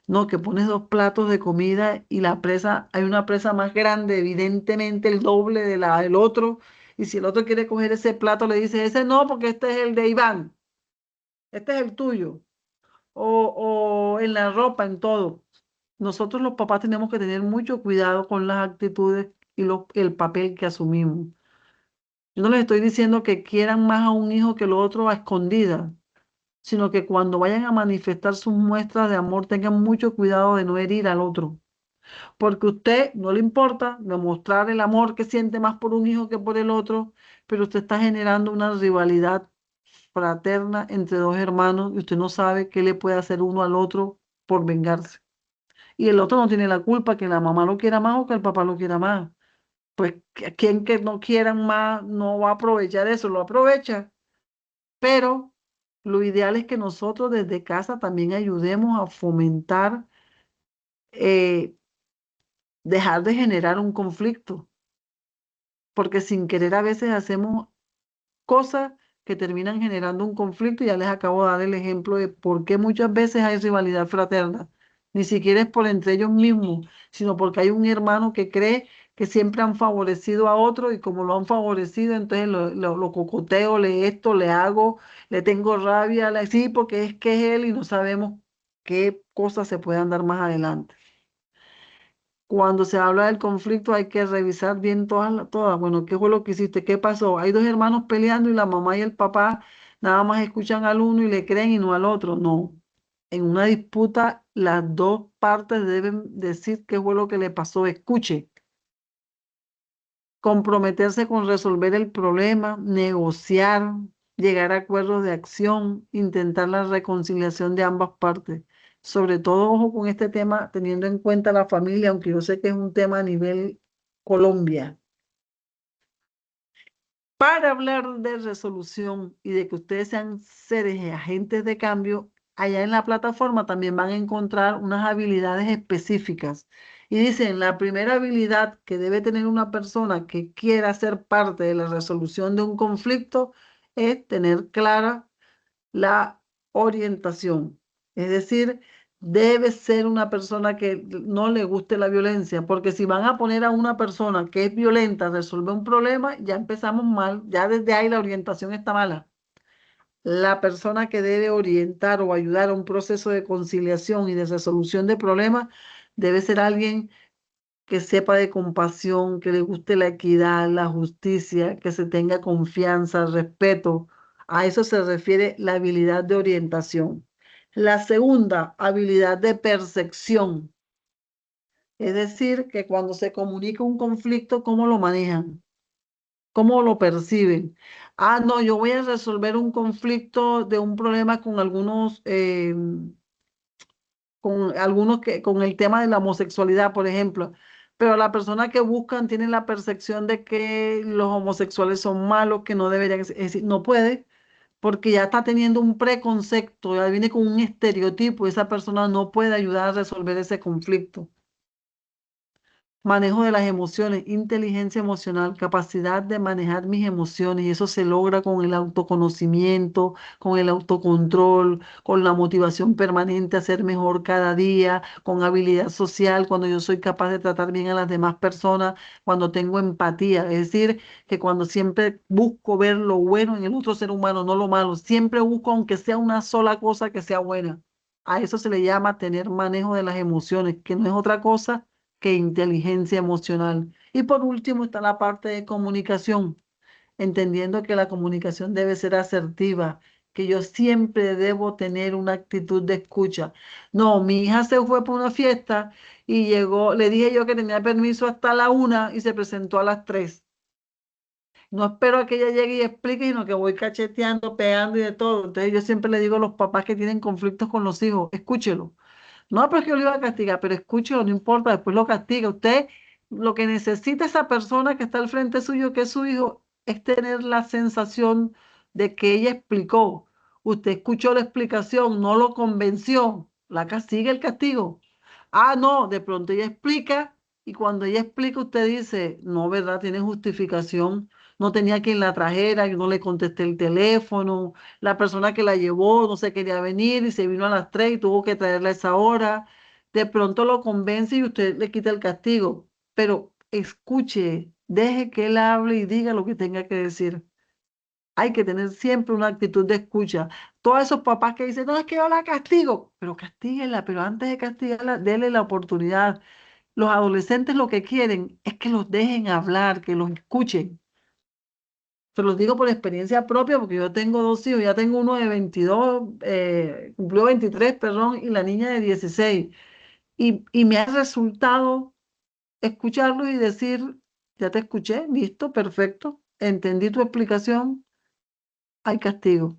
No, que pones dos platos de comida y la presa, hay una presa más grande, evidentemente el doble de la del otro. Y si el otro quiere coger ese plato, le dice, ese no, porque este es el de Iván, este es el tuyo. O en la ropa, en todo. Nosotros los papás tenemos que tener mucho cuidado con las actitudes y el papel que asumimos. Yo no les estoy diciendo que quieran más a un hijo que lo otro a escondidas, sino que cuando vayan a manifestar sus muestras de amor tengan mucho cuidado de no herir al otro. Porque a usted no le importa demostrar el amor que siente más por un hijo que por el otro, pero usted está generando una rivalidad fraterna entre dos hermanos y usted no sabe qué le puede hacer uno al otro por vengarse. Y el otro no tiene la culpa que la mamá lo quiera más o que el papá lo quiera más. Pues quien que no quieran más no va a aprovechar eso, lo aprovecha. Pero lo ideal es que nosotros desde casa también ayudemos a fomentar, eh, dejar de generar un conflicto, porque sin querer a veces hacemos cosas que terminan generando un conflicto y ya les acabo de dar el ejemplo de por qué muchas veces hay rivalidad fraterna. Ni siquiera es por entre ellos mismos, sino porque hay un hermano que cree que siempre han favorecido a otro y como lo han favorecido, entonces lo cocoteo, le esto, le hago, le tengo rabia, sí, porque es que es él y no sabemos qué cosas se puedan dar más adelante. Cuando se habla del conflicto hay que revisar bien todas. Bueno, ¿qué fue lo que hiciste? ¿Qué pasó? Hay dos hermanos peleando y la mamá y el papá nada más escuchan al uno y le creen y no al otro. No. En una disputa las dos partes deben decir qué fue lo que le pasó. Escuche, comprometerse con resolver el problema, negociar, llegar a acuerdos de acción, intentar la reconciliación de ambas partes. Sobre todo, ojo con este tema, teniendo en cuenta la familia, aunque yo sé que es un tema a nivel Colombia. Para hablar de resolución y de que ustedes sean seres y agentes de cambio, allá en la plataforma también van a encontrar unas habilidades específicas. Y dicen, la primera habilidad que debe tener una persona que quiera ser parte de la resolución de un conflicto es tener clara la orientación. Es decir, debe ser una persona que no le guste la violencia, porque si van a poner a una persona que es violenta a resolver un problema, ya empezamos mal, ya desde ahí la orientación está mala. La persona que debe orientar o ayudar a un proceso de conciliación y de resolución de problemas debe ser alguien que sepa de compasión, que le guste la equidad, la justicia, que se tenga confianza, respeto. A eso se refiere la habilidad de orientación. La segunda, habilidad de percepción. Es decir, que cuando se comunica un conflicto, ¿cómo lo manejan? ¿Cómo lo perciben? Ah, no, yo voy a resolver un conflicto de un problema con algunos con el tema de la homosexualidad, por ejemplo. Pero la persona que buscan tiene la percepción de que los homosexuales son malos, que no deberían, es decir, no puede, porque ya está teniendo un preconcepto, ya viene con un estereotipo, y esa persona no puede ayudar a resolver ese conflicto. Manejo de las emociones, inteligencia emocional, capacidad de manejar mis emociones, y eso se logra con el autoconocimiento, con el autocontrol, con la motivación permanente a ser mejor cada día, con habilidad social, cuando yo soy capaz de tratar bien a las demás personas, cuando tengo empatía, es decir, que cuando siempre busco ver lo bueno en el otro ser humano, no lo malo, siempre busco aunque sea una sola cosa que sea buena. A eso se le llama tener manejo de las emociones, que no es otra cosa que inteligencia emocional. Y por último está la parte de comunicación, entendiendo que la comunicación debe ser asertiva, que yo siempre debo tener una actitud de escucha. No, mi hija se fue por una fiesta y llegó, le dije yo que tenía permiso hasta la 1 y se presentó a las 3. No espero a que ella llegue y explique, sino que voy cacheteando, pegando y de todo. Entonces yo siempre le digo a los papás que tienen conflictos con los hijos, escúchelo. No, pero es que yo lo iba a castigar, pero escúchelo, no importa, después lo castiga. Usted, lo que necesita esa persona que está al frente suyo, que es su hijo, es tener la sensación de que ella explicó. Usted escuchó la explicación, no lo convenció, la castiga el castigo. Ah, no, de pronto ella explica y cuando ella explica usted dice, no, ¿verdad? Tiene justificación. No tenía quien la trajera, yo no le contesté el teléfono, la persona que la llevó no se quería venir y se vino a las 3 y tuvo que traerla a esa hora. De pronto lo convence y usted le quita el castigo, pero escuche, deje que él hable y diga lo que tenga que decir. Hay que tener siempre una actitud de escucha. Todos esos papás que dicen, no, es que yo la castigo, pero castíguela, pero antes de castigarla, déle la oportunidad. Los adolescentes lo que quieren es que los dejen hablar, que los escuchen. Se los digo por experiencia propia, porque yo tengo dos hijos, ya tengo uno de 22, cumplió 23, perdón, y la niña de 16. Y me ha resultado escucharlos y decir, ya te escuché, listo, perfecto, entendí tu explicación, hay castigo.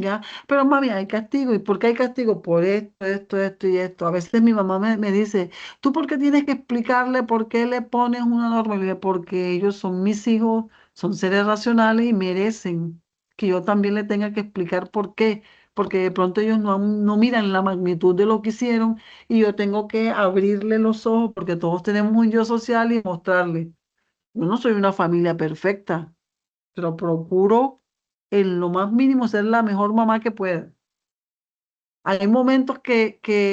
¿Ya? Pero mami, hay castigo. ¿Y por qué hay castigo? Por esto y esto. A veces mi mamá me dice, ¿tú por qué tienes que explicarle por qué le pones una norma? Y le digo, porque ellos son mis hijos, son seres racionales y merecen que yo también le tenga que explicar por qué. Porque de pronto ellos no miran la magnitud de lo que hicieron y yo tengo que abrirle los ojos porque todos tenemos un yo social y mostrarle. Yo no soy una familia perfecta, pero procuro en lo más mínimo ser la mejor mamá que pueda. Hay momentos que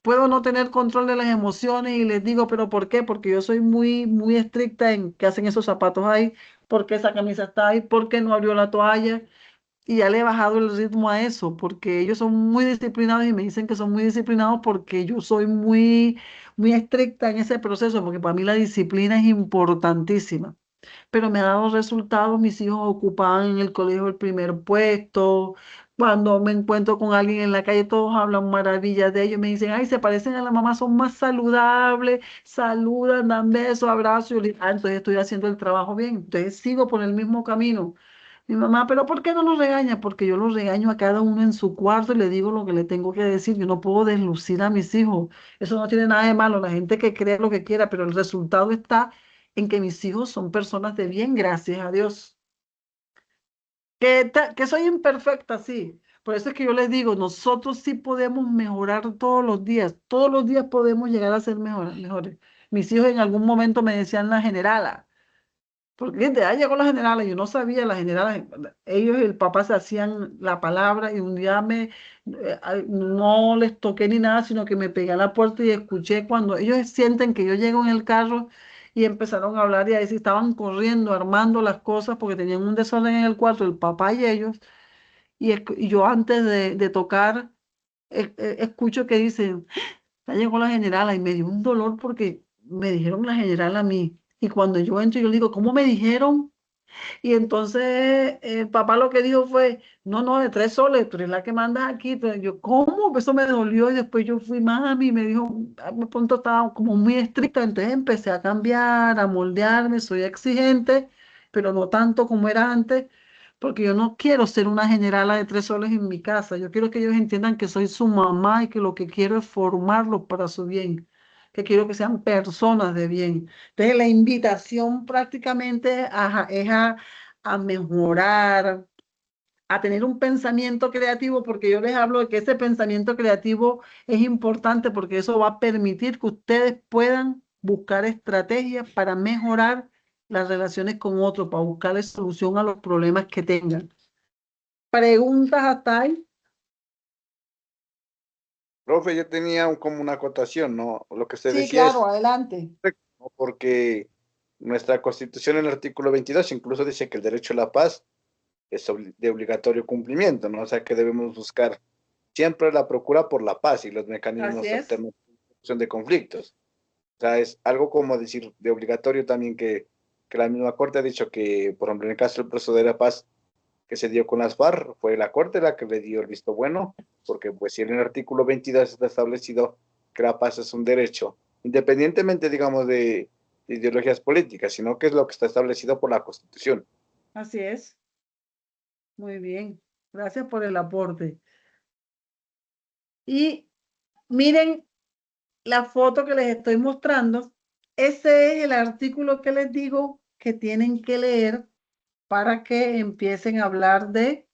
puedo no tener control de las emociones y les digo, ¿pero por qué? Porque yo soy muy estricta en qué hacen esos zapatos ahí, por qué esa camisa está ahí, por qué no abrió la toalla. Y ya le he bajado el ritmo a eso, porque ellos son muy disciplinados y me dicen que son muy disciplinados porque yo soy muy estricta en ese proceso, porque para mí la disciplina es importantísima, pero me ha dado resultados. Mis hijos ocupaban en el colegio el primer puesto. Cuando me encuentro con alguien en la calle, todos hablan maravillas de ellos. Me dicen, ay, se parecen a la mamá, son más saludables, saludan, dan besos, abrazos. Yo les digo, ah, entonces estoy haciendo el trabajo bien. Entonces sigo por el mismo camino. Mi mamá, pero ¿por qué no los regaña? Porque yo los regaño a cada uno en su cuarto y le digo lo que le tengo que decir. Yo no puedo deslucir a mis hijos. Eso no tiene nada de malo. La gente que crea lo que quiera, pero el resultado está en que mis hijos son personas de bien, gracias a Dios. Que soy imperfecta, sí. Por eso es que yo les digo, nosotros sí podemos mejorar todos los días podemos llegar a ser mejores. Mis hijos en algún momento me decían la generala, porque desde ahí llegó la generala, yo no sabía la generala, ellos y el papá se hacían la palabra y un día no les toqué ni nada, sino que me pegué a la puerta y escuché cuando ellos sienten que yo llego en el carro y empezaron a hablar y a decir, estaban corriendo, armando las cosas porque tenían un desorden en el cuarto, el papá y ellos, y yo antes de tocar, escucho que dicen, ya llegó la generala y me dio un dolor porque me dijeron la general a mí. Y cuando yo entro, yo le digo, ¿cómo me dijeron? Y entonces el papá lo que dijo fue, no, no, de 3 soles, tú eres la que mandas aquí. Entonces yo, ¿cómo? Eso me dolió y después yo fui, mami, y me dijo, de pronto estaba como muy estricta, entonces empecé a cambiar, a moldearme, soy exigente, pero no tanto como era antes, porque yo no quiero ser una generala de 3 soles en mi casa. Yo quiero que ellos entiendan que soy su mamá y que lo que quiero es formarlos para su bien, que quiero que sean personas de bien. Entonces, la invitación prácticamente es a mejorar, a tener un pensamiento creativo, porque yo les hablo de que ese pensamiento creativo es importante porque eso va a permitir que ustedes puedan buscar estrategias para mejorar las relaciones con otros, para buscarle solución a los problemas que tengan. ¿Preguntas hasta ahí? Profe, yo tenía como una acotación, ¿no? Lo que usted Sí, decía claro, es adelante. correcto, ¿no? Porque nuestra Constitución en el artículo 22 incluso dice que el derecho a la paz es de obligatorio cumplimiento, ¿no? O sea que debemos buscar siempre la procura por la paz y los Así mecanismos es. alternativos de solución de conflictos. O sea, es algo como decir de obligatorio también que la misma Corte ha dicho que, por ejemplo, en el caso del proceso de la paz que se dio con las FARC, fue la Corte la que le dio el visto bueno, porque pues si en el artículo 22 está establecido que la paz es un derecho, independientemente, digamos, de ideologías políticas, sino que es lo que está establecido por la Constitución. Así es. Muy bien. Gracias por el aporte. Y miren la foto que les estoy mostrando. Ese es el artículo que les digo que tienen que leer para que empiecen a hablar de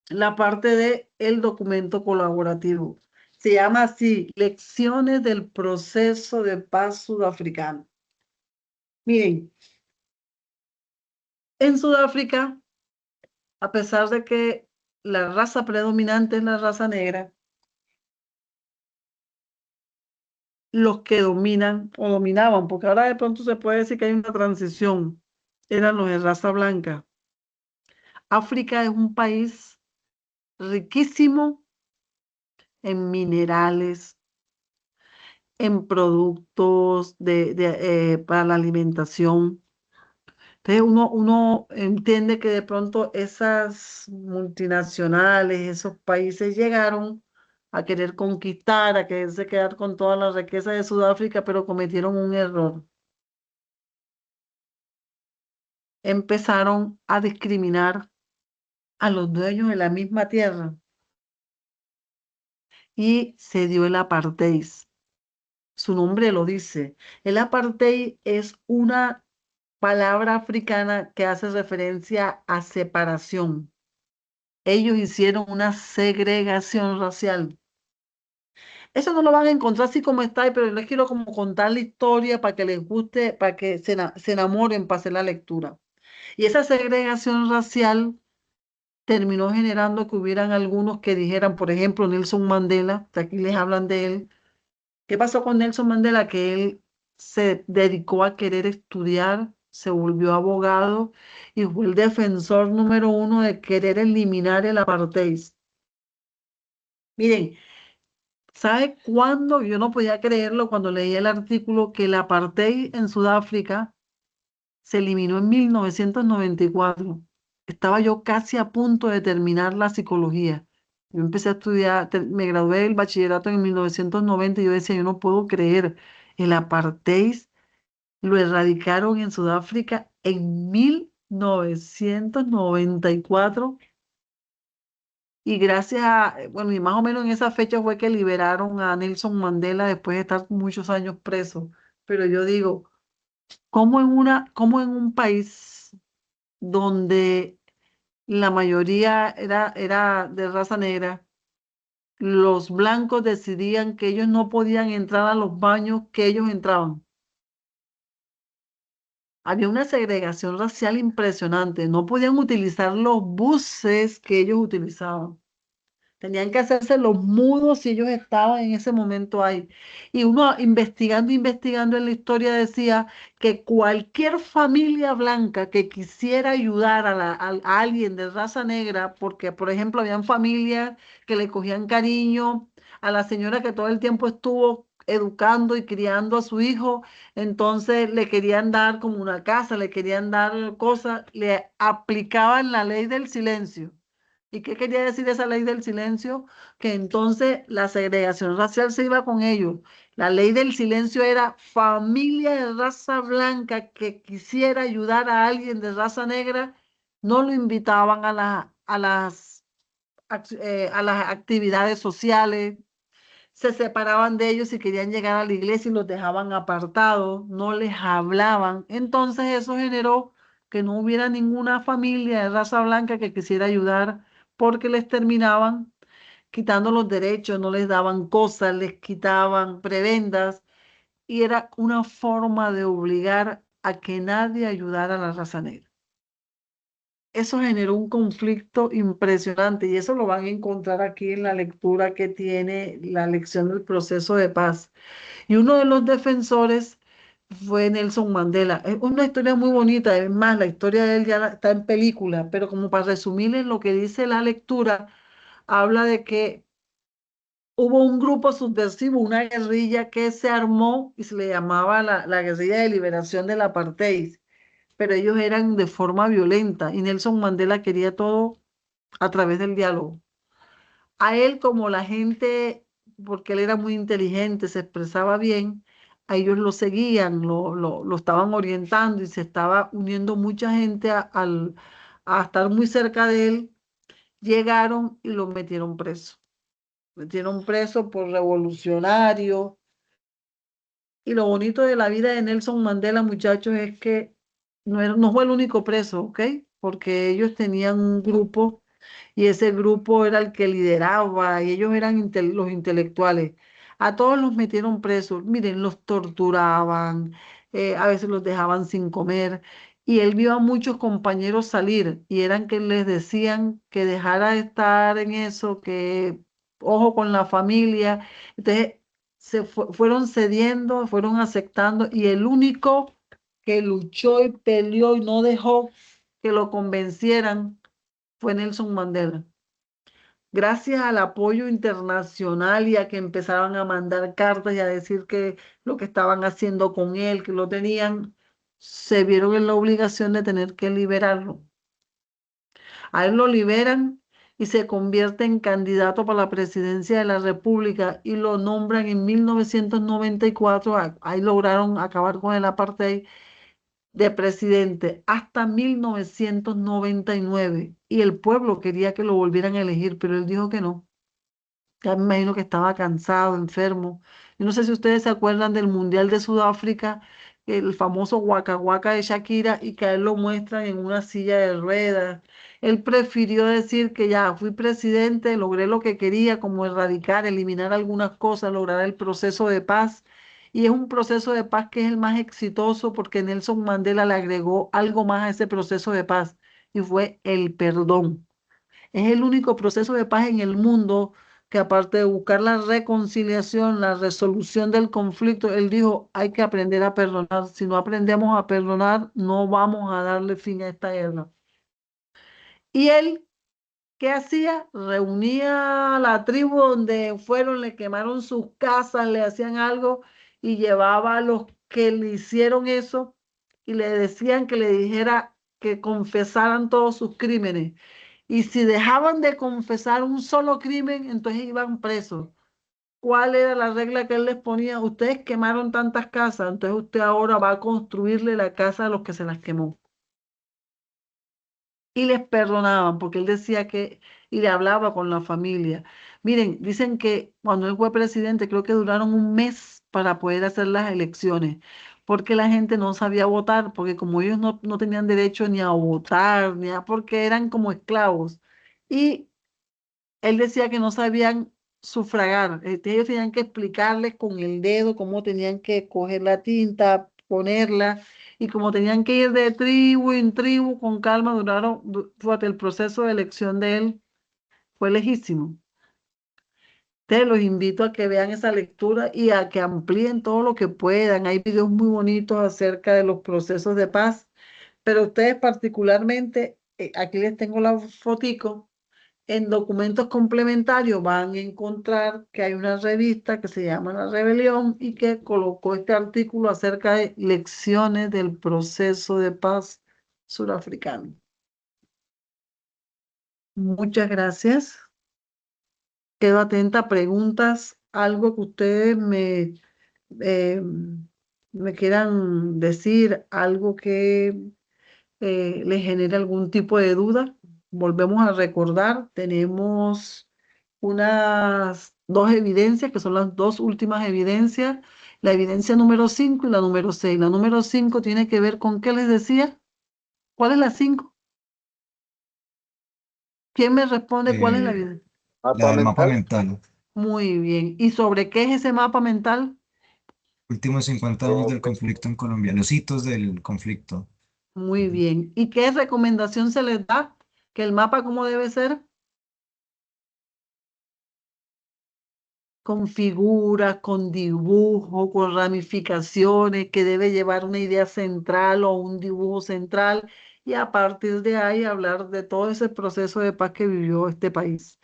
la parte de el documento colaborativo. Se llama así, Lecciones del Proceso de Paz Sudafricano. Miren, en Sudáfrica, a pesar de que la raza predominante es la raza negra, los que dominan o dominaban, porque ahora de pronto se puede decir que hay una transición, eran los de raza blanca. África es un país riquísimo en minerales, en productos para la alimentación. Entonces uno entiende que de pronto esas multinacionales, esos países llegaron a querer conquistar, a quererse quedar con toda la riqueza de Sudáfrica, pero cometieron un error. Empezaron a discriminar a los dueños de la misma tierra y se dio el apartheid. Su nombre lo dice. El apartheid es una palabra africana que hace referencia a separación. Ellos hicieron una segregación racial. Eso no lo van a encontrar así como está, pero les quiero como contar la historia para que les guste, para que se enamoren para hacer la lectura. Y esa segregación racial terminó generando que hubieran algunos que dijeran, por ejemplo, Nelson Mandela, que aquí les hablan de él. ¿Qué pasó con Nelson Mandela? Que él se dedicó a querer estudiar, se volvió abogado y fue el defensor número uno de querer eliminar el apartheid. Miren, ¿sabe cuándo? Yo no podía creerlo cuando leí el artículo que el apartheid en Sudáfrica se eliminó en 1994. Estaba yo casi a punto de terminar la psicología. Yo empecé a estudiar, me gradué del bachillerato en 1990 y yo decía, yo no puedo creer, el apartheid lo erradicaron en Sudáfrica en 1994 y gracias a, bueno, y más o menos en esa fecha fue que liberaron a Nelson Mandela después de estar muchos años preso. Pero yo digo, cómo en un país donde la mayoría era de raza negra, los blancos decidían que ellos no podían entrar a los baños que ellos entraban? Había una segregación racial impresionante. No podían utilizar los buses que ellos utilizaban. Tenían que hacerse los mudos si ellos estaban en ese momento ahí. Y uno investigando, investigando en la historia decía que cualquier familia blanca que quisiera ayudar a alguien de raza negra, porque por ejemplo habían familias que le cogían cariño a la señora que todo el tiempo estuvo educando y criando a su hijo, entonces le querían dar como una casa, le querían dar cosas, le aplicaban la ley del silencio. ¿Y qué quería decir esa ley del silencio? Que entonces la segregación racial se iba con ellos. La ley del silencio era familia de raza blanca que quisiera ayudar a alguien de raza negra, no lo invitaban a las actividades sociales, se separaban de ellos y querían llegar a la iglesia y los dejaban apartados, no les hablaban. Entonces eso generó que no hubiera ninguna familia de raza blanca que quisiera ayudar porque les terminaban quitando los derechos, no les daban cosas, les quitaban prebendas y era una forma de obligar a que nadie ayudara a la raza negra. Eso generó un conflicto impresionante y eso lo van a encontrar aquí en la lectura que tiene la lección del proceso de paz. Y uno de los defensores fue Nelson Mandela. Es una historia muy bonita, es más, la historia de él ya está en película, pero como para resumirles lo que dice la lectura, habla de que hubo un grupo subversivo, una guerrilla que se armó y se le llamaba la guerrilla de liberación del apartheid, pero ellos eran de forma violenta y Nelson Mandela quería todo a través del diálogo. A él, como la gente, porque él era muy inteligente, se expresaba bien, a ellos lo seguían, lo estaban orientando y se estaba uniendo mucha gente a estar muy cerca de él, llegaron y lo metieron preso. Metieron preso por revolucionario. Y lo bonito de la vida de Nelson Mandela, muchachos, es que no fue el único preso, ¿ok? Porque ellos tenían un grupo y ese grupo era el que lideraba y ellos eran los intelectuales. A todos los metieron presos, miren, los torturaban, a veces los dejaban sin comer y él vio a muchos compañeros salir y eran que les decían que dejara de estar en eso, que ojo con la familia. Entonces fueron cediendo, fueron aceptando y el único que luchó y peleó y no dejó que lo convencieran fue Nelson Mandela. Gracias al apoyo internacional y a que empezaron a mandar cartas y a decir que lo que estaban haciendo con él, que lo tenían, se vieron en la obligación de tener que liberarlo. A él lo liberan y se convierte en candidato para la presidencia de la República y lo nombran en 1994. Ahí lograron acabar con el apartheid de presidente hasta 1999 y el pueblo quería que lo volvieran a elegir, pero él dijo que no. Ya me imagino que estaba cansado, enfermo. Yo no sé si ustedes se acuerdan del Mundial de Sudáfrica, el famoso Waka Waka de Shakira y que a él lo muestran en una silla de ruedas. Él prefirió decir que ya fui presidente, logré lo que quería, como erradicar, eliminar algunas cosas, lograr el proceso de paz. Y es un proceso de paz que es el más exitoso porque Nelson Mandela le agregó algo más a ese proceso de paz y fue el perdón. Es el único proceso de paz en el mundo que aparte de buscar la reconciliación, la resolución del conflicto, él dijo, hay que aprender a perdonar. Si no aprendemos a perdonar, no vamos a darle fin a esta guerra. Y él, ¿qué hacía? Reunía a la tribu donde fueron, le quemaron sus casas, le hacían algo y llevaba a los que le hicieron eso y le decían que le dijera que confesaran todos sus crímenes. Y si dejaban de confesar un solo crimen, entonces iban presos. ¿Cuál era la regla que él les ponía? Ustedes quemaron tantas casas, entonces usted ahora va a construirle la casa a los que se las quemó. Y les perdonaban, porque él decía que, y le hablaba con la familia. Miren, dicen que cuando él fue presidente, creo que duraron un mes para poder hacer las elecciones, porque la gente no sabía votar, porque como ellos no tenían derecho ni a votar, porque eran como esclavos. Y él decía que no sabían sufragar. Ellos tenían que explicarles con el dedo cómo tenían que coger la tinta, ponerla, y como tenían que ir de tribu en tribu con calma, fíjate, el proceso de elección de él fue lejísimo. Te los invito a que vean esa lectura y a que amplíen todo lo que puedan. Hay videos muy bonitos acerca de los procesos de paz, pero ustedes particularmente, aquí les tengo la fotico. En documentos complementarios van a encontrar que hay una revista que se llama La Rebelión y que colocó este artículo acerca de lecciones del proceso de paz surafricano. Muchas gracias. Quedo atenta a preguntas, algo que ustedes eh, me quieran decir, algo que les genere algún tipo de duda. Volvemos a recordar, tenemos unas dos evidencias, que son las dos últimas evidencias, la evidencia número 5 y la número 6. La número 5 tiene que ver con, ¿qué les decía? ¿Cuál es la 5? ¿Quién me responde cuál es la Eh, evidencia? la Mapa del mapa mental. mental. Muy bien. ¿Y sobre qué es ese mapa mental? Últimos 50 años del conflicto en Colombia. Los hitos del conflicto. Muy Ujú. bien. ¿Y qué recomendación se les da? ¿Que el mapa cómo debe ser? Con figuras, con dibujo, con ramificaciones, que debe llevar una idea central o un dibujo central y a partir de ahí hablar de todo ese proceso de paz que vivió este país.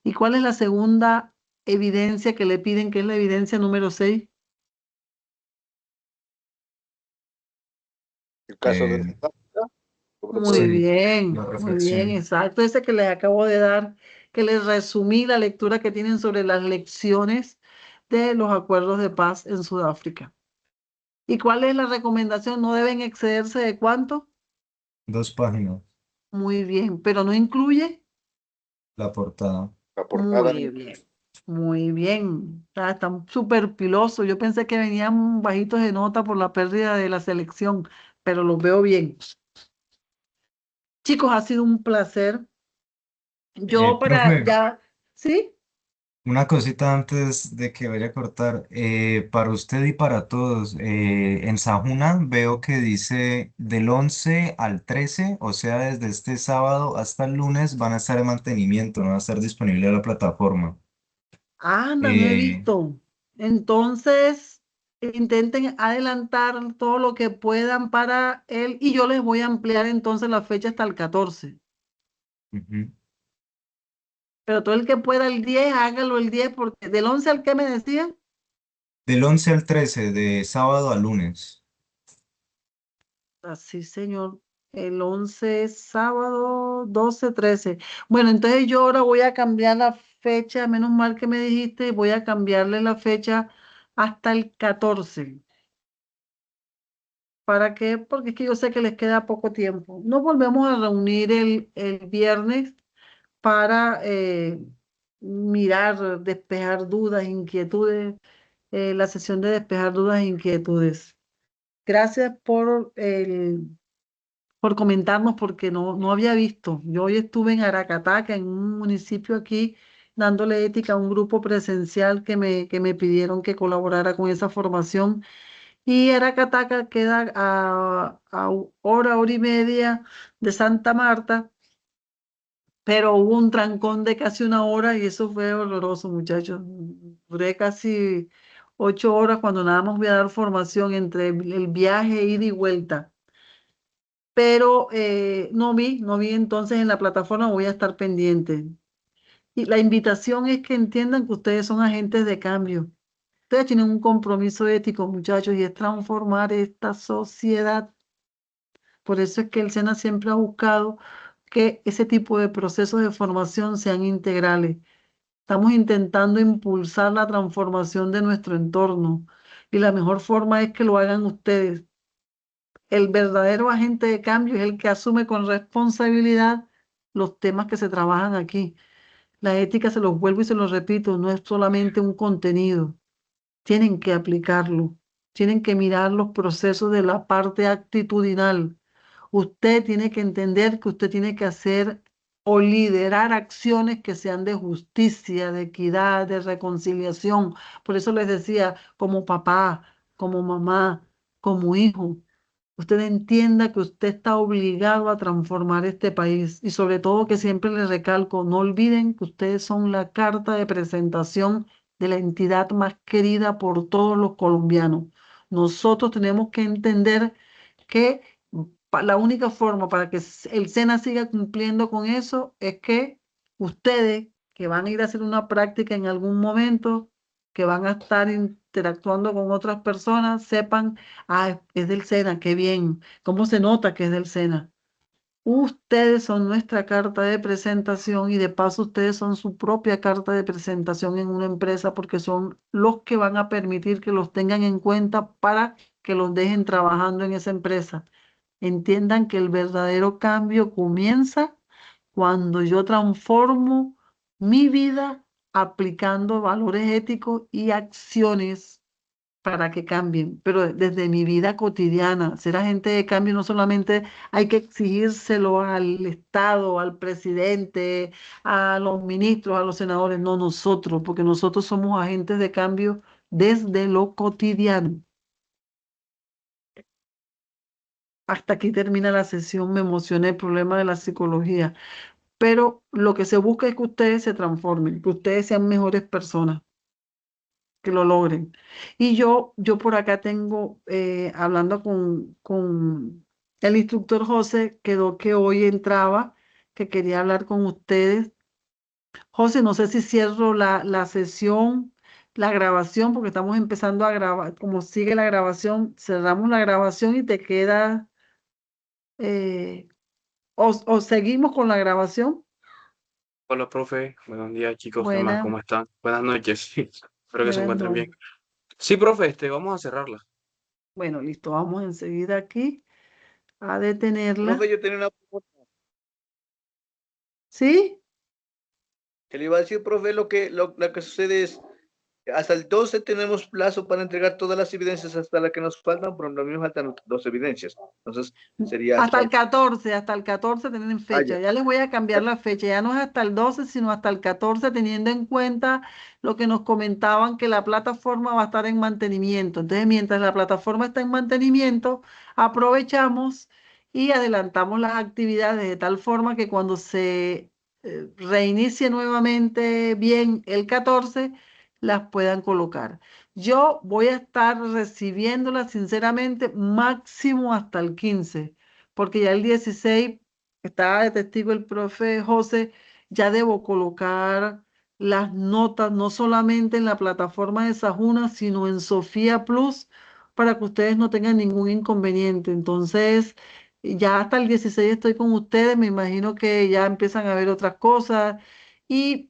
¿Y cuál es la segunda evidencia que le piden, que es la evidencia número 6? El caso de Eh, Sudáfrica, sobre todo eso. sí, la Muy bien, reflexión. exacto. Ese que les acabo de dar, que les resumí la lectura que tienen sobre las lecciones de los acuerdos de paz en Sudáfrica. ¿Y cuál es la recomendación? ¿No deben excederse de cuánto? 2 páginas. Muy bien, pero no incluye. La portada. La portada. Muy bien, muy bien. Están súper pilosos. Yo pensé que venían bajitos de nota por la pérdida de la selección, pero los veo bien. Chicos, ha sido un placer. Yo para Profe, ya, ¿sí? una cosita antes de que vaya a cortar. Para usted y para todos, en Sajuna veo que dice del 11 al 13, o sea, desde este sábado hasta el lunes van a estar en mantenimiento, no va a estar disponible la plataforma. Anda, no he Eh, visto. Entonces, intenten adelantar todo lo que puedan para él y yo les voy a ampliar entonces la fecha hasta el 14. ujú. Pero todo el que pueda el 10, hágalo el 10 porque del 11 al que me decía. Del 11 al 13, de sábado a lunes. Así, señor. El 11 es sábado, 12, 13. Bueno, entonces yo ahora voy a cambiar la fecha, menos mal que me dijiste, voy a cambiarle la fecha hasta el 14. ¿Para qué? Porque es que yo sé que les queda poco tiempo. Nos volvemos a reunir el viernes para mirar, despejar dudas, inquietudes, la sesión de despejar dudas e inquietudes. Gracias por comentarnos porque no había visto. Yo hoy estuve en Aracataca, en un municipio aquí, dándole ética a un grupo presencial que me pidieron que colaborara con esa formación. Y Aracataca queda a hora y media de Santa Marta, pero hubo un trancón de casi una hora y eso fue horroroso, muchachos. Duré casi 8 horas cuando nada más voy a dar formación entre el viaje, ida y vuelta. Pero no vi entonces en la plataforma, voy a estar pendiente. Y la invitación es que entiendan que ustedes son agentes de cambio. Ustedes tienen un compromiso ético, muchachos, y es transformar esta sociedad. Por eso es que el SENA siempre ha buscado que ese tipo de procesos de formación sean integrales. Estamos intentando impulsar la transformación de nuestro entorno y la mejor forma es que lo hagan ustedes. El verdadero agente de cambio es el que asume con responsabilidad los temas que se trabajan aquí. La ética, se los vuelvo y se los repito, no es solamente un contenido. Tienen que aplicarlo. Tienen que mirar los procesos de la parte actitudinal. Usted tiene que entender que usted tiene que hacer o liderar acciones que sean de justicia, de equidad, de reconciliación. Por eso les decía, como papá, como mamá, como hijo, usted entienda que usted está obligado a transformar este país y sobre todo que siempre les recalco, no olviden que ustedes son la carta de presentación de la entidad más querida por todos los colombianos. Nosotros tenemos que entender que la única forma para que el SENA siga cumpliendo con eso es que Ustedes que van a ir a hacer una práctica en algún momento, que van a estar interactuando con otras personas, sepan, ah, es del SENA, qué bien. ¿Cómo se nota que es del SENA? Ustedes son nuestra carta de presentación y de paso ustedes son su propia carta de presentación en una empresa porque son los que van a permitir que los tengan en cuenta para que los dejen trabajando en esa empresa. Entiendan que el verdadero cambio comienza cuando yo transformo mi vida aplicando valores éticos y acciones para que cambien, pero desde mi vida cotidiana, ser agente de cambio no solamente hay que exigírselo al Estado, al presidente, a los ministros, a los senadores, no nosotros, porque nosotros somos agentes de cambio desde lo cotidiano. Hasta aquí termina la sesión, me emocioné el problema de la psicología, pero lo que se busca es que ustedes se transformen, que ustedes sean mejores personas, que lo logren. Y yo por acá tengo, hablando con el instructor José, quedó que hoy entraba, que quería hablar con ustedes. José, no sé si cierro la sesión, la grabación, porque estamos empezando a grabar, como sigue la grabación, cerramos la grabación y te queda, eh, o seguimos con la grabación. Hola, profe. Buenos días, chicos. ¿Qué más? Buena, ¿Cómo están? Buenas noches. Espero que se buenas encuentren bien. noches. Sí, profe, vamos a cerrarla. Bueno, listo, vamos enseguida aquí a detenerla. Profe, yo tenía una pregunta. ¿Sí? Que le iba a decir, profe, lo que sucede es, hasta el 12 tenemos plazo para entregar todas las evidencias hasta la que nos faltan, pero a mí me faltan 2 evidencias. Entonces, sería Hasta hasta... hasta el 14 tienen Ah, fecha. ya. Ya les voy a cambiar la fecha. Ya no es hasta el 12 sino hasta el 14 teniendo en cuenta lo que nos comentaban que la plataforma va a estar en mantenimiento. Entonces, mientras la plataforma está en mantenimiento, aprovechamos y adelantamos las actividades de tal forma que cuando se reinicie nuevamente bien el 14 las puedan colocar. Yo voy a estar recibiéndolas sinceramente máximo hasta el 15 porque ya el 16 estaba de testigo el profe José, ya debo colocar las notas no solamente en la plataforma de Sajuna, sino en Sofía Plus, para que ustedes no tengan ningún inconveniente. Entonces, ya hasta el 16 estoy con ustedes, me imagino que ya empiezan a ver otras cosas. Y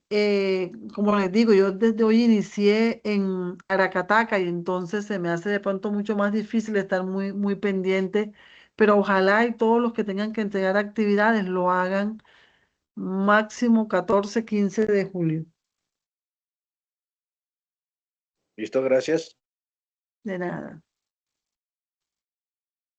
como les digo, yo desde hoy inicié en Aracataca y entonces se me hace de pronto mucho más difícil estar muy pendiente, pero ojalá y todos los que tengan que entregar actividades lo hagan máximo 14 15 de julio. Listo, gracias. De nada.